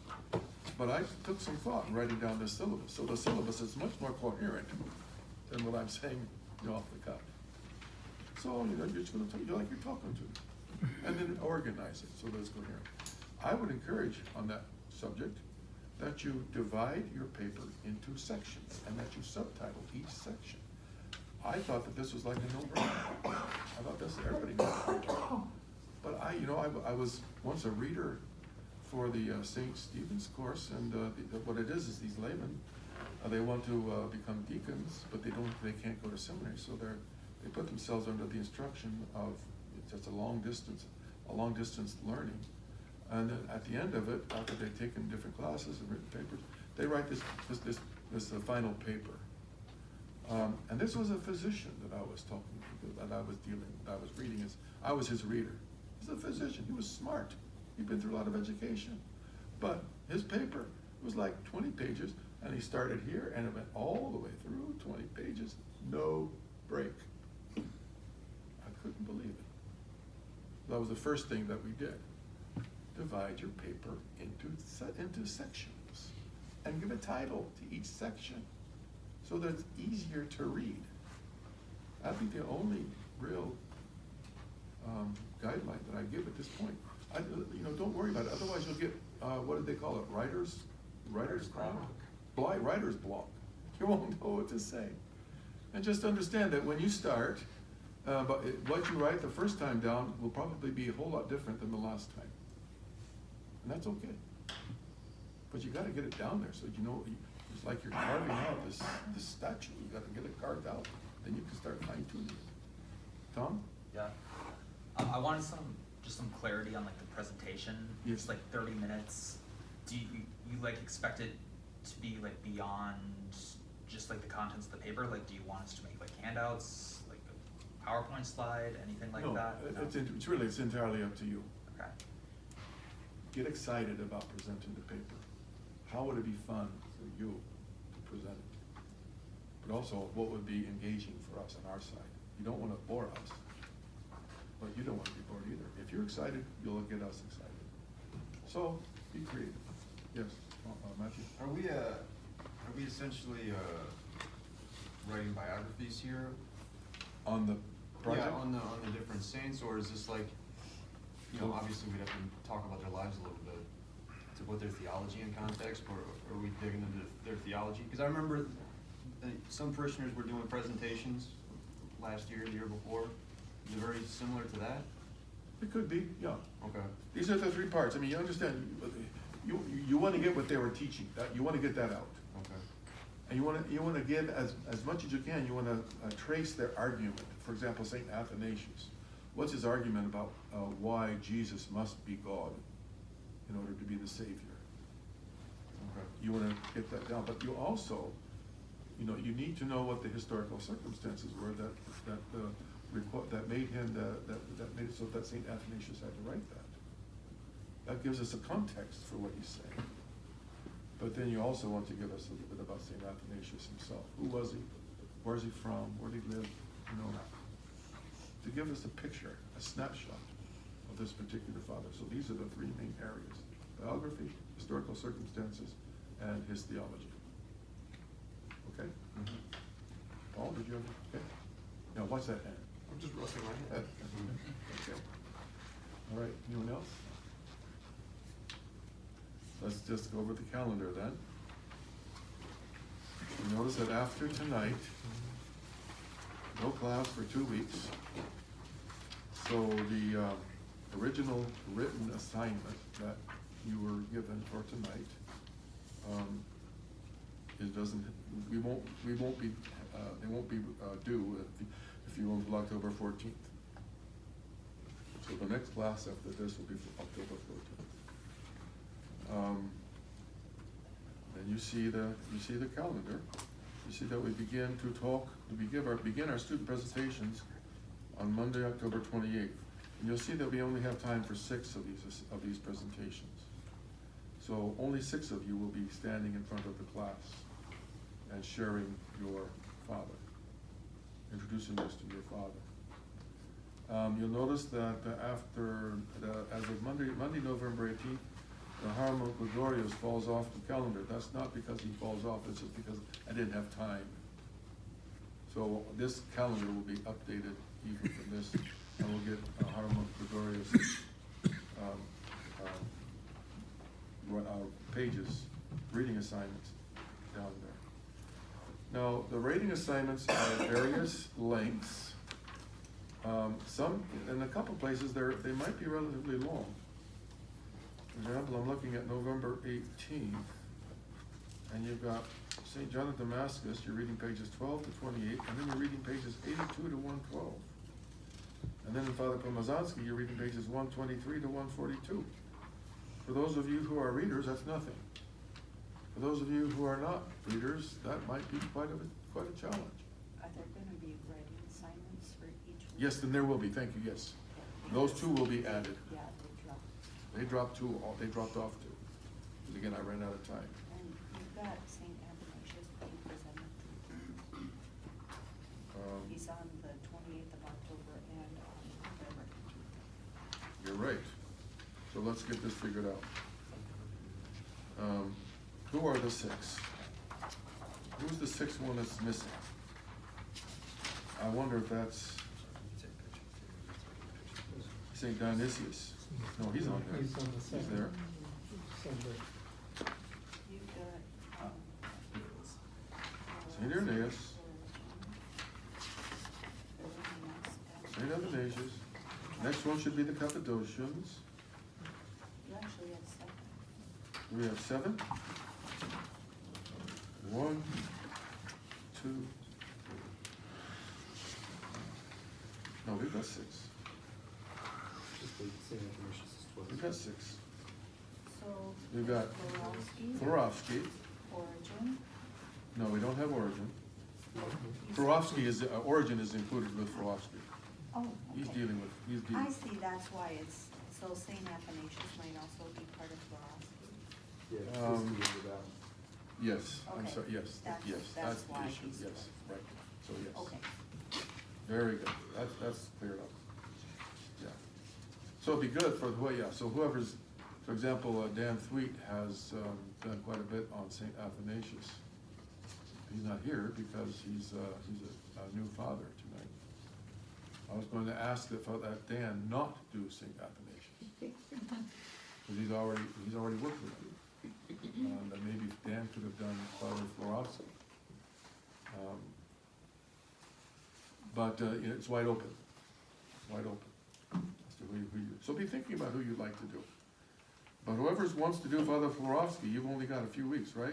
But I took some thought in writing down this syllabus. So the syllabus is much more coherent than what I'm saying off the cuff. So you're just going to talk, like you're talking to me. And then organize it so that it's coherent. I would encourage on that subject that you divide your paper into sections and that you subtitle each section. I thought that this was like a no-brainer. I thought this, everybody knows. But I was once a reader for the St. Stephen's course, and what it is these laymen, they want to become deacons, but they can't go to seminary, so they put themselves under the instruction of just a long distance learning. And then at the end of it, after they've taken different classes and written papers, they write this final paper. And this was a physician that I was talking to, that I was reading. I was his reader. He's a physician. He was smart. He'd been through a lot of education. But his paper was like 20 pages, and he started here, and it went all the way through 20 pages, no break. I couldn't believe it. That was the first thing that we did. Divide your paper into sections and give a title to each section so that it's easier to read. That'd be the only real guideline that I give at this point. Don't worry about it. Otherwise, you'll get what do they call it? Writer's block. Writer's block. You won't know what to say. And just understand that when you start, but what you write the first time down will probably be a whole lot different than the last time. And that's okay. But you got to get it down there so it's like you're carving out this statue. You got to get it carved out. Then you can start fine-tuning it. Tom? Yeah. I wanted just some clarity on like the presentation. Yes. It's like 30 minutes. Do you expect it to be like beyond just like the contents of the paper? Like, do you want us to make like handouts, like a PowerPoint slide, anything like that? No, it's entirely up to you. Okay. Get excited about presenting the paper. How would it be fun for you to present it? But also, what would be engaging for us on our side? You don't want to bore us, but you don't want to be bored either. If you're excited, you'll get us excited. So, be creative. Yes? Matthew? Are we essentially writing biographies here? On the project? Yeah, on the different saints, or is this like, you know, obviously we'd have to talk about their lives a little bit to put their theology in context, or are we digging into their theology? Because I remember some parishioners were doing presentations last year, the year before. Is it very similar to that? It could be, yeah. Okay. These are the three parts. I mean, you understand, you want to get what they were teaching, you want to get that out. Okay. And you want to give as much as you can, you want to trace their argument. For example, St. Athanasius. What's his argument about why Jesus must be God in order to be the Savior? Okay. You want to get that down, but you also, you need to know what the historical circumstances were that made him that made it so that St. Athanasius had to write that. That gives us a context for what he's saying. But then you also want to give us a little bit about St. Athanasius himself. Who was he? Where's he from? Where did he live? To give us a picture, a snapshot of this particular father. So these are the three main areas: biography, historical circumstances, and his theology. Okay? Mm-hmm. Paul, did you have? Okay. Now watch that hand. I'm just rubbing my head. Okay. All right. Anyone else? Let's just go over the calendar then. You notice that after tonight, no class for 2 weeks. So the original written assignment that you were given for tonight, it won't be due if you won't until October 14th. So the next class after this will be October 14th. And you see the calendar. You see that we begin our student presentations on Monday, October 28th. And you'll see that we only have time for 6 of these presentations. So only 6 of you will be standing in front of the class and sharing your father, introducing us to your father. You'll notice that as of Monday, November 18th, the Hieromonk Gregorios falls off the calendar. That's not because he falls off, it's just because I didn't have time. So this calendar will be updated even from this, and we'll get Hieromonk Gregorios pages, reading assignments down there. Now, the reading assignments are various lengths. Some, in a couple places, they might be relatively long. For example, I'm looking at November 18th, and you've got St. John of Damascus, you're reading pages 12 to 28, and then you're reading pages 82 to 112. And then in Father Pomazansky, you're reading pages 123 to 142. For those of you who are readers, that's nothing. For those of you who are not readers, that might be quite a challenge. Are there gonna be writing assignments for each week? Yes, then there will be, thank you, yes. Those 2 will be added. Yeah, they dropped. They dropped 2, they dropped off 2. Because again, I ran out of time. And you've got St. Athanasius being presented. He's on the 28th of October and on November 18th. You're right. So let's get this figured out. Who are the 6? Who's the 6th one that's missing? I wonder if that's St. Dionysius. No, he's on there. He's on the He's second. there. Sunday. You've got, St. Irenaeus, St. Athanasius. Next one should be the Cappadocians. you actually have 7. We have 7. 1, 2. No, we've got 6. Just the St. Athanasius is 12. We've got 6. So. We've got Florovsky. Florovsky. Origin. No, we don't have Origin. Origin is included with Florovsky. Oh, He's okay. dealing with, I see, that's why it's, so St. Athanasius might also be part of Florovsky. Yeah, it's supposed to be under that. Yes, I'm Okay. sorry, yes, That's- yes, that's that's the why issue, he's- yes, right, so yes. Okay. Very good, that's cleared up, yeah. So it'd be good for, so whoever's For example, Dan Thweet has done quite a bit on St. Athanasius. He's not here because he's a new father tonight. I was going to ask that Dan not do St. Athanasius, because he's already worked with you. That maybe Dan could have done Father Florovsky. But it's wide open, as to who you. So be thinking about who you'd like to do. But whoever wants to do Father Florovsky, you've only got a few weeks, right?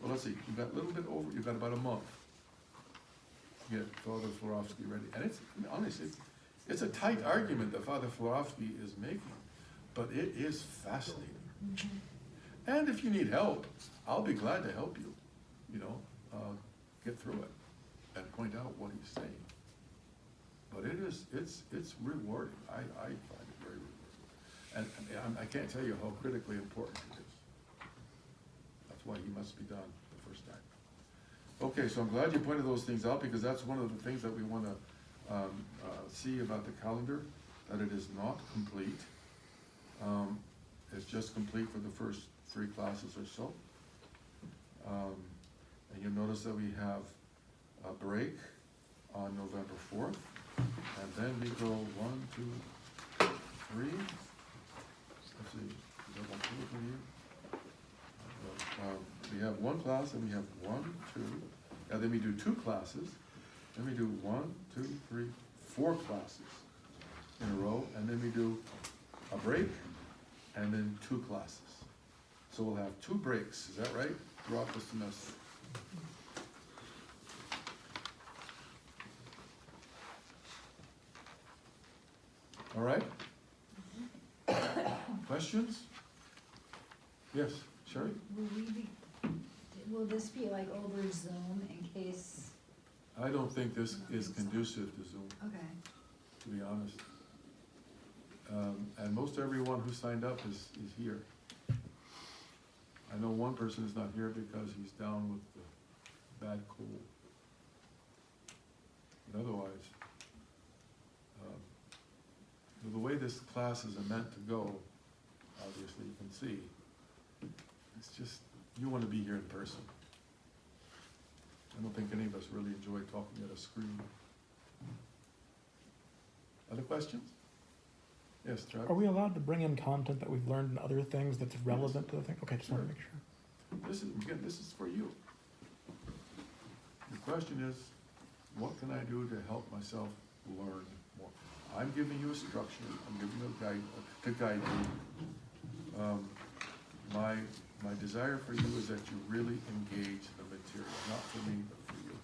Well, let's see, you've got a little bit over, you've got about a month to get Father Florovsky ready. And it's, honestly, it's a tight argument that Father Florovsky is making, but it is fascinating. And if you need help, I'll be glad to help you, get through it and point out what he's saying. But it's rewarding. I find it very rewarding. And I can't tell you how critically important it is. That's why he must be done the first time. Okay, so I'm glad you pointed those things out, because that's one of the things that we want to see about the calendar, that it is not complete. It's just complete for the first 3 classes or so. And you'll notice that we have a break on November 4th, and then we go 1, 2, 3. Let's see, is that 1, 2, 3? We have 1 class, and we have 1, 2. And then we do 2 classes. Then we do 1, 2, 3, 4 classes in a row, and then we do a break, and then 2 classes. So we'll have 2 breaks, is that right, throughout the semester? All right? Questions? Yes, Sherry? Will this be like over Zoom in case? I don't think this is conducive to Zoom, Okay. to be honest. And most everyone who signed up is here. I know one person is not here because he's down with the bad cold. But otherwise, the way this classes are meant to go, obviously you can see, it's just, you want to be here in person. I don't think any of us really enjoy talking at a screen. Other questions? Yes, Travis? Are we allowed to bring in content that we've learned in other things that's relevant to the thing? Okay, just want to make sure. This is for you. The question is, what can I do to help myself learn more? I'm giving you a structure, I'm giving you a guide to guide you. My desire for you is that you really engage the material, not for me, but for you.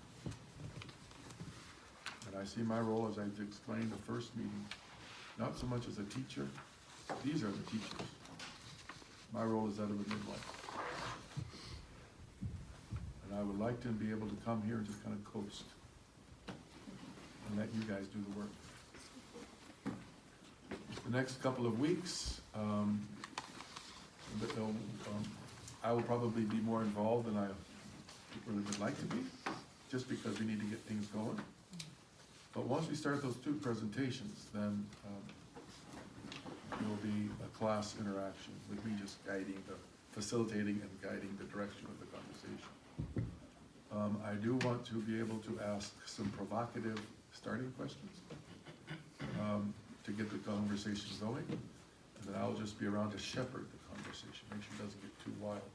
And I see my role, as I explained the first meeting, not so much as a teacher. These are the teachers. My role is that of a midwife. And I would like to be able to come here and just kind of coast and let you guys do the work. The next couple of weeks, I will probably be more involved than I really would like to be, just because we need to get things going. But once we start those 2 presentations, then there will be a class interaction with me just facilitating and guiding the direction of the conversation. I do want to be able to ask some provocative starting questions to get the conversation going, and then I'll just be around to shepherd the conversation, make sure it doesn't get too wild.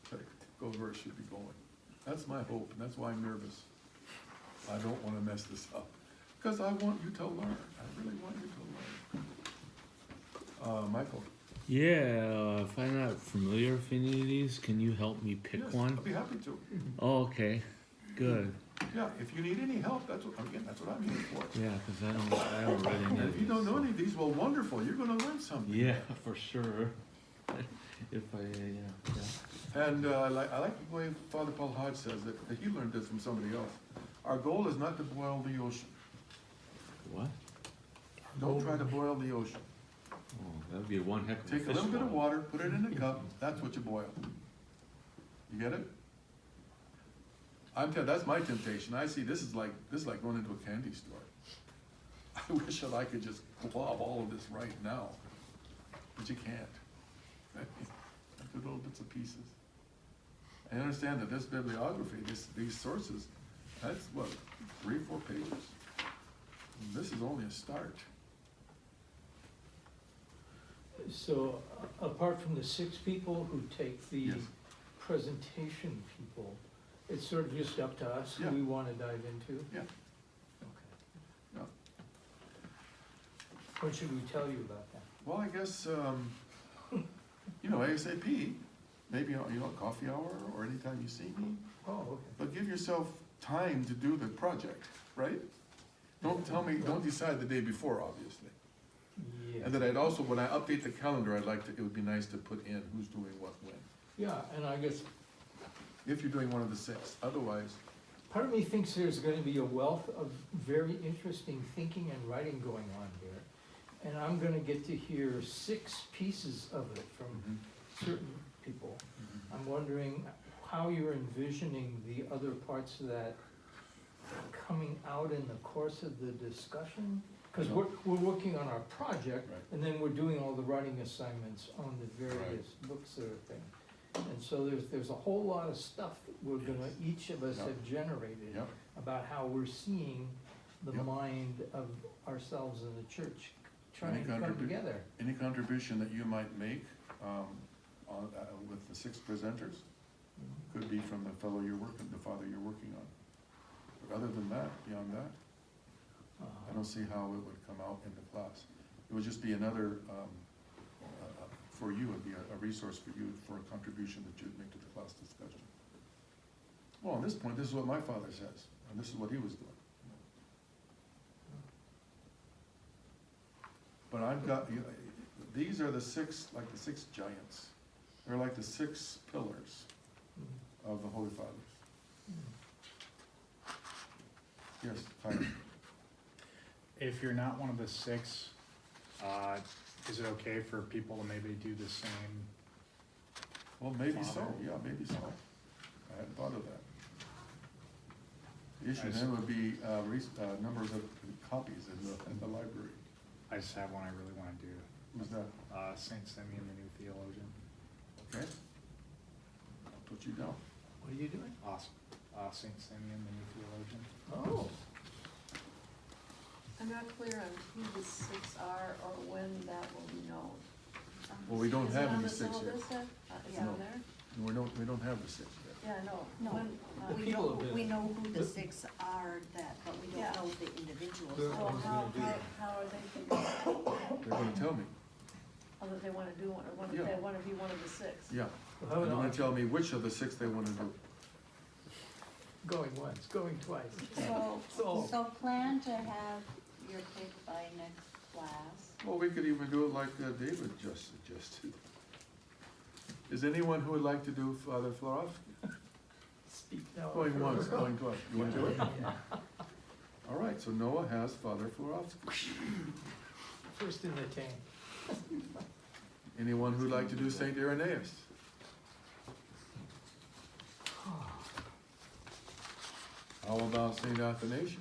So it goes where it should be going. That's my hope, and that's why I'm nervous. I don't want to mess this up, because I want you to learn. I really want you to learn. Michael? Yeah, if I'm not familiar with any of these, can you help me pick Yes, one? I'll be happy to. Oh, okay, good. Yeah, if you need any help, that's what I'm here for. Yeah, because I don't read any And of if you don't these, know so- any of these, well, wonderful, you're gonna learn something. Yeah, for sure. If I, yeah. And I like the way Father Paul Hodge says that he learned this from somebody else. Our goal is not to boil the ocean. What? Don't try to boil the ocean. Oh, that'd be one heck of a Take a fish little bit of bowl. water, put it in a cup, that's what you boil. You get it? That's my temptation. I see this is like going into a candy store. I wish that I could just glob all of this right now, but you can't. Into little bits and pieces. I understand that this bibliography, these sources, that's what, 3 or 4 pages? And this is only a start. So, apart from the 6 people who take the Yes. presentation people, it's sort of just up to us who Yeah. we wanna dive into? Yeah. Okay. Yeah. What should we tell you about that? Well, I guess, ASAP, maybe, coffee hour or anytime you see me. Oh, okay. But give yourself time to do the project, right? Don't decide the day before, obviously. Yeah. And then when I update the calendar, it would be nice to put in who's doing what when. Yeah, and I guess If you're doing one of the 6, otherwise, part of me thinks there's gonna be a wealth of very interesting thinking and writing going on here. And I'm gonna get to hear 6 pieces of it from certain people. I'm wondering how you're envisioning the other parts of that coming out in the course of the discussion? Cause we're working on our project, Right. and then we're doing all the writing assignments on the various books that are thing. And so there's a whole lot of stuff that we're gonna, each of us Yep. have generated Yep. about how we're seeing the Yep. mind of ourselves in the church trying Any to come contribu- together. any contribution that you might make with the 6 presenters could be from the father you're working on. But other than that, beyond that, I don't see how it would come out in the class. It would just be another, for you, it'd be a resource for you for a contribution that you'd make to the class discussion. Well, at this point, this is what my father says, and this is what he was doing. But I've got, these are the 6 giants. They're like the 6 pillars of the Holy Fathers. Yes, Tyler. If you're not one of the 6, is it okay for people to maybe do the same? Well, maybe so, Father. yeah, maybe so. I hadn't thought of that. The issue then would be, numbers of copies in the library. I just have one I really wanna do. Who's that? St. Simeon, the new theologian. Okay? I'll put you down. What are you doing? Awesome. St. Simeon, the new theologian. Oh, I'm not clear on who the 6 are or when that will be known. Well, we don't Is it have on any the 6 yet. syllabus then? Is it No. on there? We don't have the 6 yet. Yeah, no. No. When, The We people know, have been- we know who the 6 are but we Yeah. don't know the individuals. They're- So I was gonna do that. how are they figuring They're gonna tell me, out that they wanna do one, or Yeah. they wanna be one of the 6? yeah. Well, how And they're gonna about tell me which of the 6 they wanna do. going once, going twice? So plan to have your pick by next class. Well, we could even do it like David just suggested. Is anyone who would like to do Father Florovsky? Speak now. Going once, going twice. You wanna do it? Yeah. All right, so Noah has Father Florovsky. First in the tank. Anyone who'd like to do St. Irenaeus? How about St. Athanasius?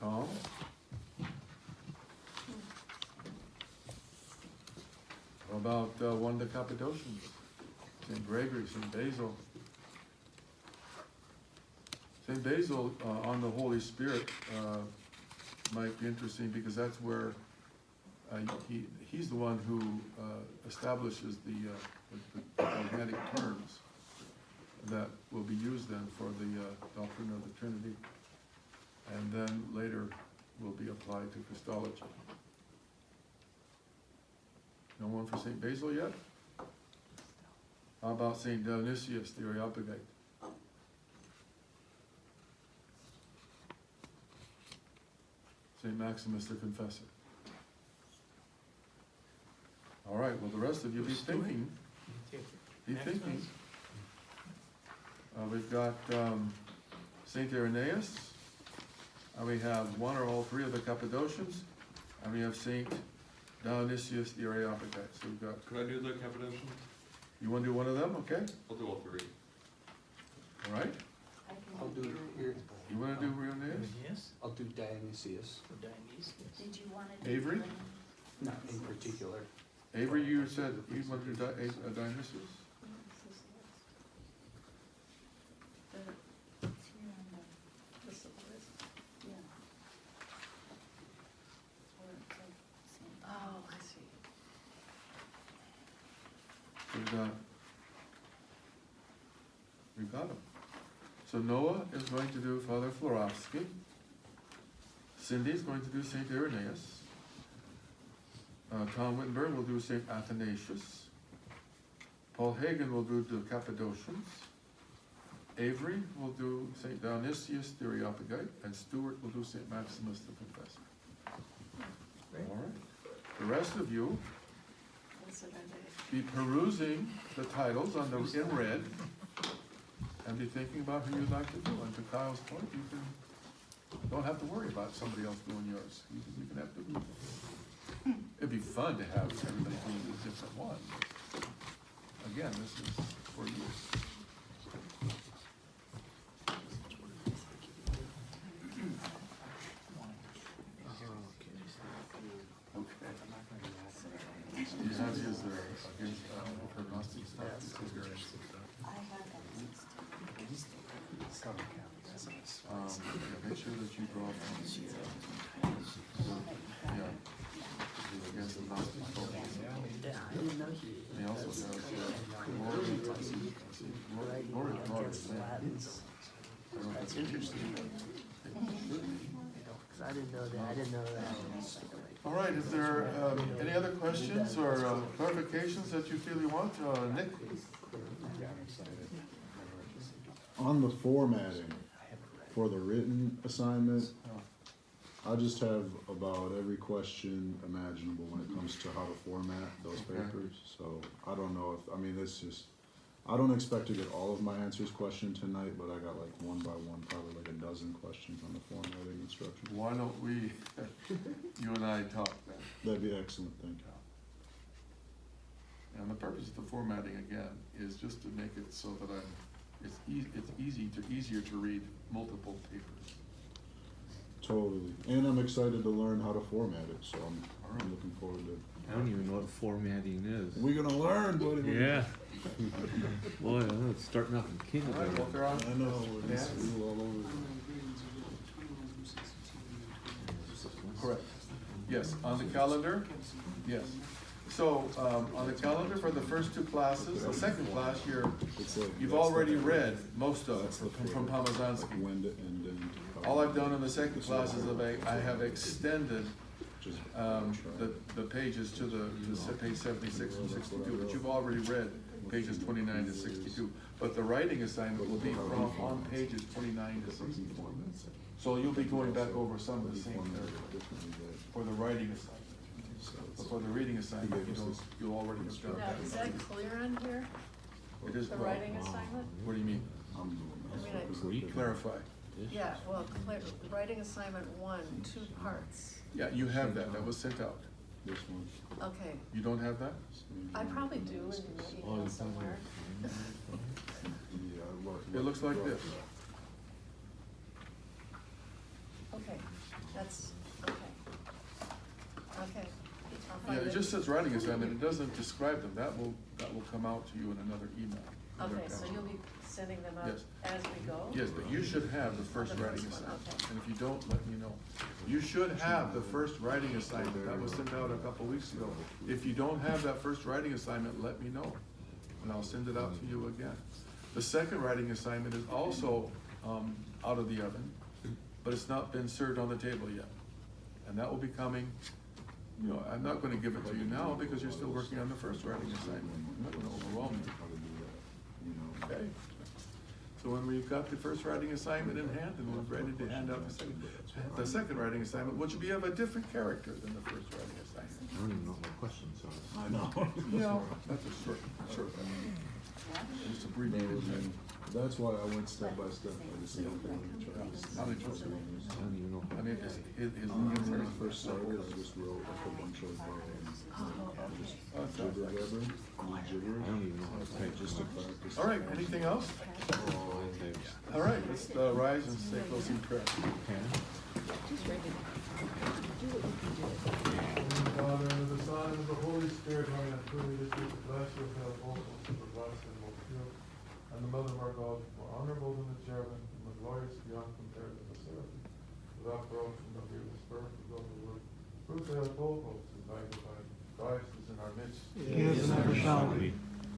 Tom? How about one of the Cappadocians? St. Gregory, St. Basil? St. Basil on the Holy Spirit might be interesting because that's where he's the one who establishes the dogmatic terms that will be used then for the doctrine of the Trinity, and then later will be applied to Christology. No one for St. Basil yet? How about St. Dionysius, the Areopagite? St. Maximus the Confessor. All right, well, the rest of you be thinking. Be Next thinking. one. We've got St. Irenaeus, and we have one or all 3 of the Cappadocians, and we have St. Dionysius the Areopagite. So we've got, Could I do the Cappadocian? you want to do one of them, okay? I'll do all 3. All right, I can I'll do your- here. you want to do Irenaeus? Yes, I'll do Dionysius. for Dionysius. Did you wanna do? Avery? Not in particular. Avery, you said you went to Dionysus? This is list, yeah. Where it said Saint- Oh, I see. We've got them. So Noah is going to do Father Florovsky. Cindy's going to do St. Irenaeus. Tom Wittenberg will do St. Athanasius. Paul Hagen will do the Cappadocians. Avery will do St. Dionysius the Areopagite, and Stewart will do St. Maximus the Confessor. All right. The rest of you What's it under? be perusing the titles on the in red and be thinking about who you'd like to do. And to Kyle's point, you don't have to worry about somebody else doing yours. You can have two people. It'd be fun to have everybody doing a different one. Again, this is for you. Okay. Do you have his against prognostic stuff? I have that. Make sure that you draw from, yeah, against the Gnostic focus. He also has more That's interesting. I didn't know that. All right, if there are any other questions or clarifications that you feel you want, Nick? On the formatting for the written assignment, I just have about every question imaginable when it comes to how to format those papers. So I don't know if, I mean, it's just, I don't expect to get all of my answers questioned tonight, but I got like one by one, probably like a dozen questions on the formatting instructions. Why don't we, you and I talk then? That'd be excellent, thank you. And the purpose of the formatting again is just to make it so that it's easier to read multiple papers. Totally. And I'm excited to learn how to format it, so I'm looking forward to it. I don't even know what formatting is. We're gonna learn, buddy. Yeah. Boy, it's starting off in kindergarten. Walter, I know, we're in school all over. Correct. Yes, on the calendar, yes. So, on the calendar for the first two classes, the second class, you've already read most of it from Pomazansky. All I've done in the second class is I have extended the pages to page 76 and 62, but you've already read pages 29 to 62. But the writing assignment will be on pages 29 to 64. So you'll be going back over some of the same there for the writing assignment. But for the reading assignment, you'll already have done Now, that. is that clear on here, It is, the well, writing assignment? what do you mean? I mean, Clarify. yeah, well, writing assignment 1, 2 parts. Yeah, you have that. That was sent out. This one. Okay, You don't have that? I probably do in the email somewhere. It looks like this. Okay, that's, okay. Okay. I'll Yeah, find it just says writing assignment. It doesn't describe them. That will come out to you in another email. Okay, so you'll be sending them out Yes. as we go? Yes, but you should have the first The writing first one, assignment. okay. And if you don't, let me know. You should have the first writing assignment. That was sent out a couple weeks ago. If you don't have that first writing assignment, let me know, and I'll send it out to you again. The second writing assignment is also out of the oven, but it's not been served on the table yet. And that will be coming, I'm not gonna give it to you now because you're still working on the first writing assignment. I'm not gonna overwhelm you. Okay? So when we've got the first writing assignment in hand and we're ready to hand out the second writing assignment, which will be of a different character than the first writing assignment. I don't even know what my questions are. I know. Yeah, that's a short thing. Just abbreviated. That's why I went step by step. I just didn't want to try to. How did you do it? I don't even know. I mean, his When I first started, I just wrote like a bunch of jibber jabber, gibberish. I don't even know how to type. Just to practice. All right, anything else? All right, let's rise and say closing prayer. Father, and of the Son, and of the Holy Spirit, I have truly this week, bless you, help both super blessed and most pure, and the Mother of our God, more honorable than the cherubim, and more glorious beyond compared to the seraphim, without corruption, but fearless birth, of God the Word, fruit of both hopes, and by divine Christ is in our midst. He is and ever shall be.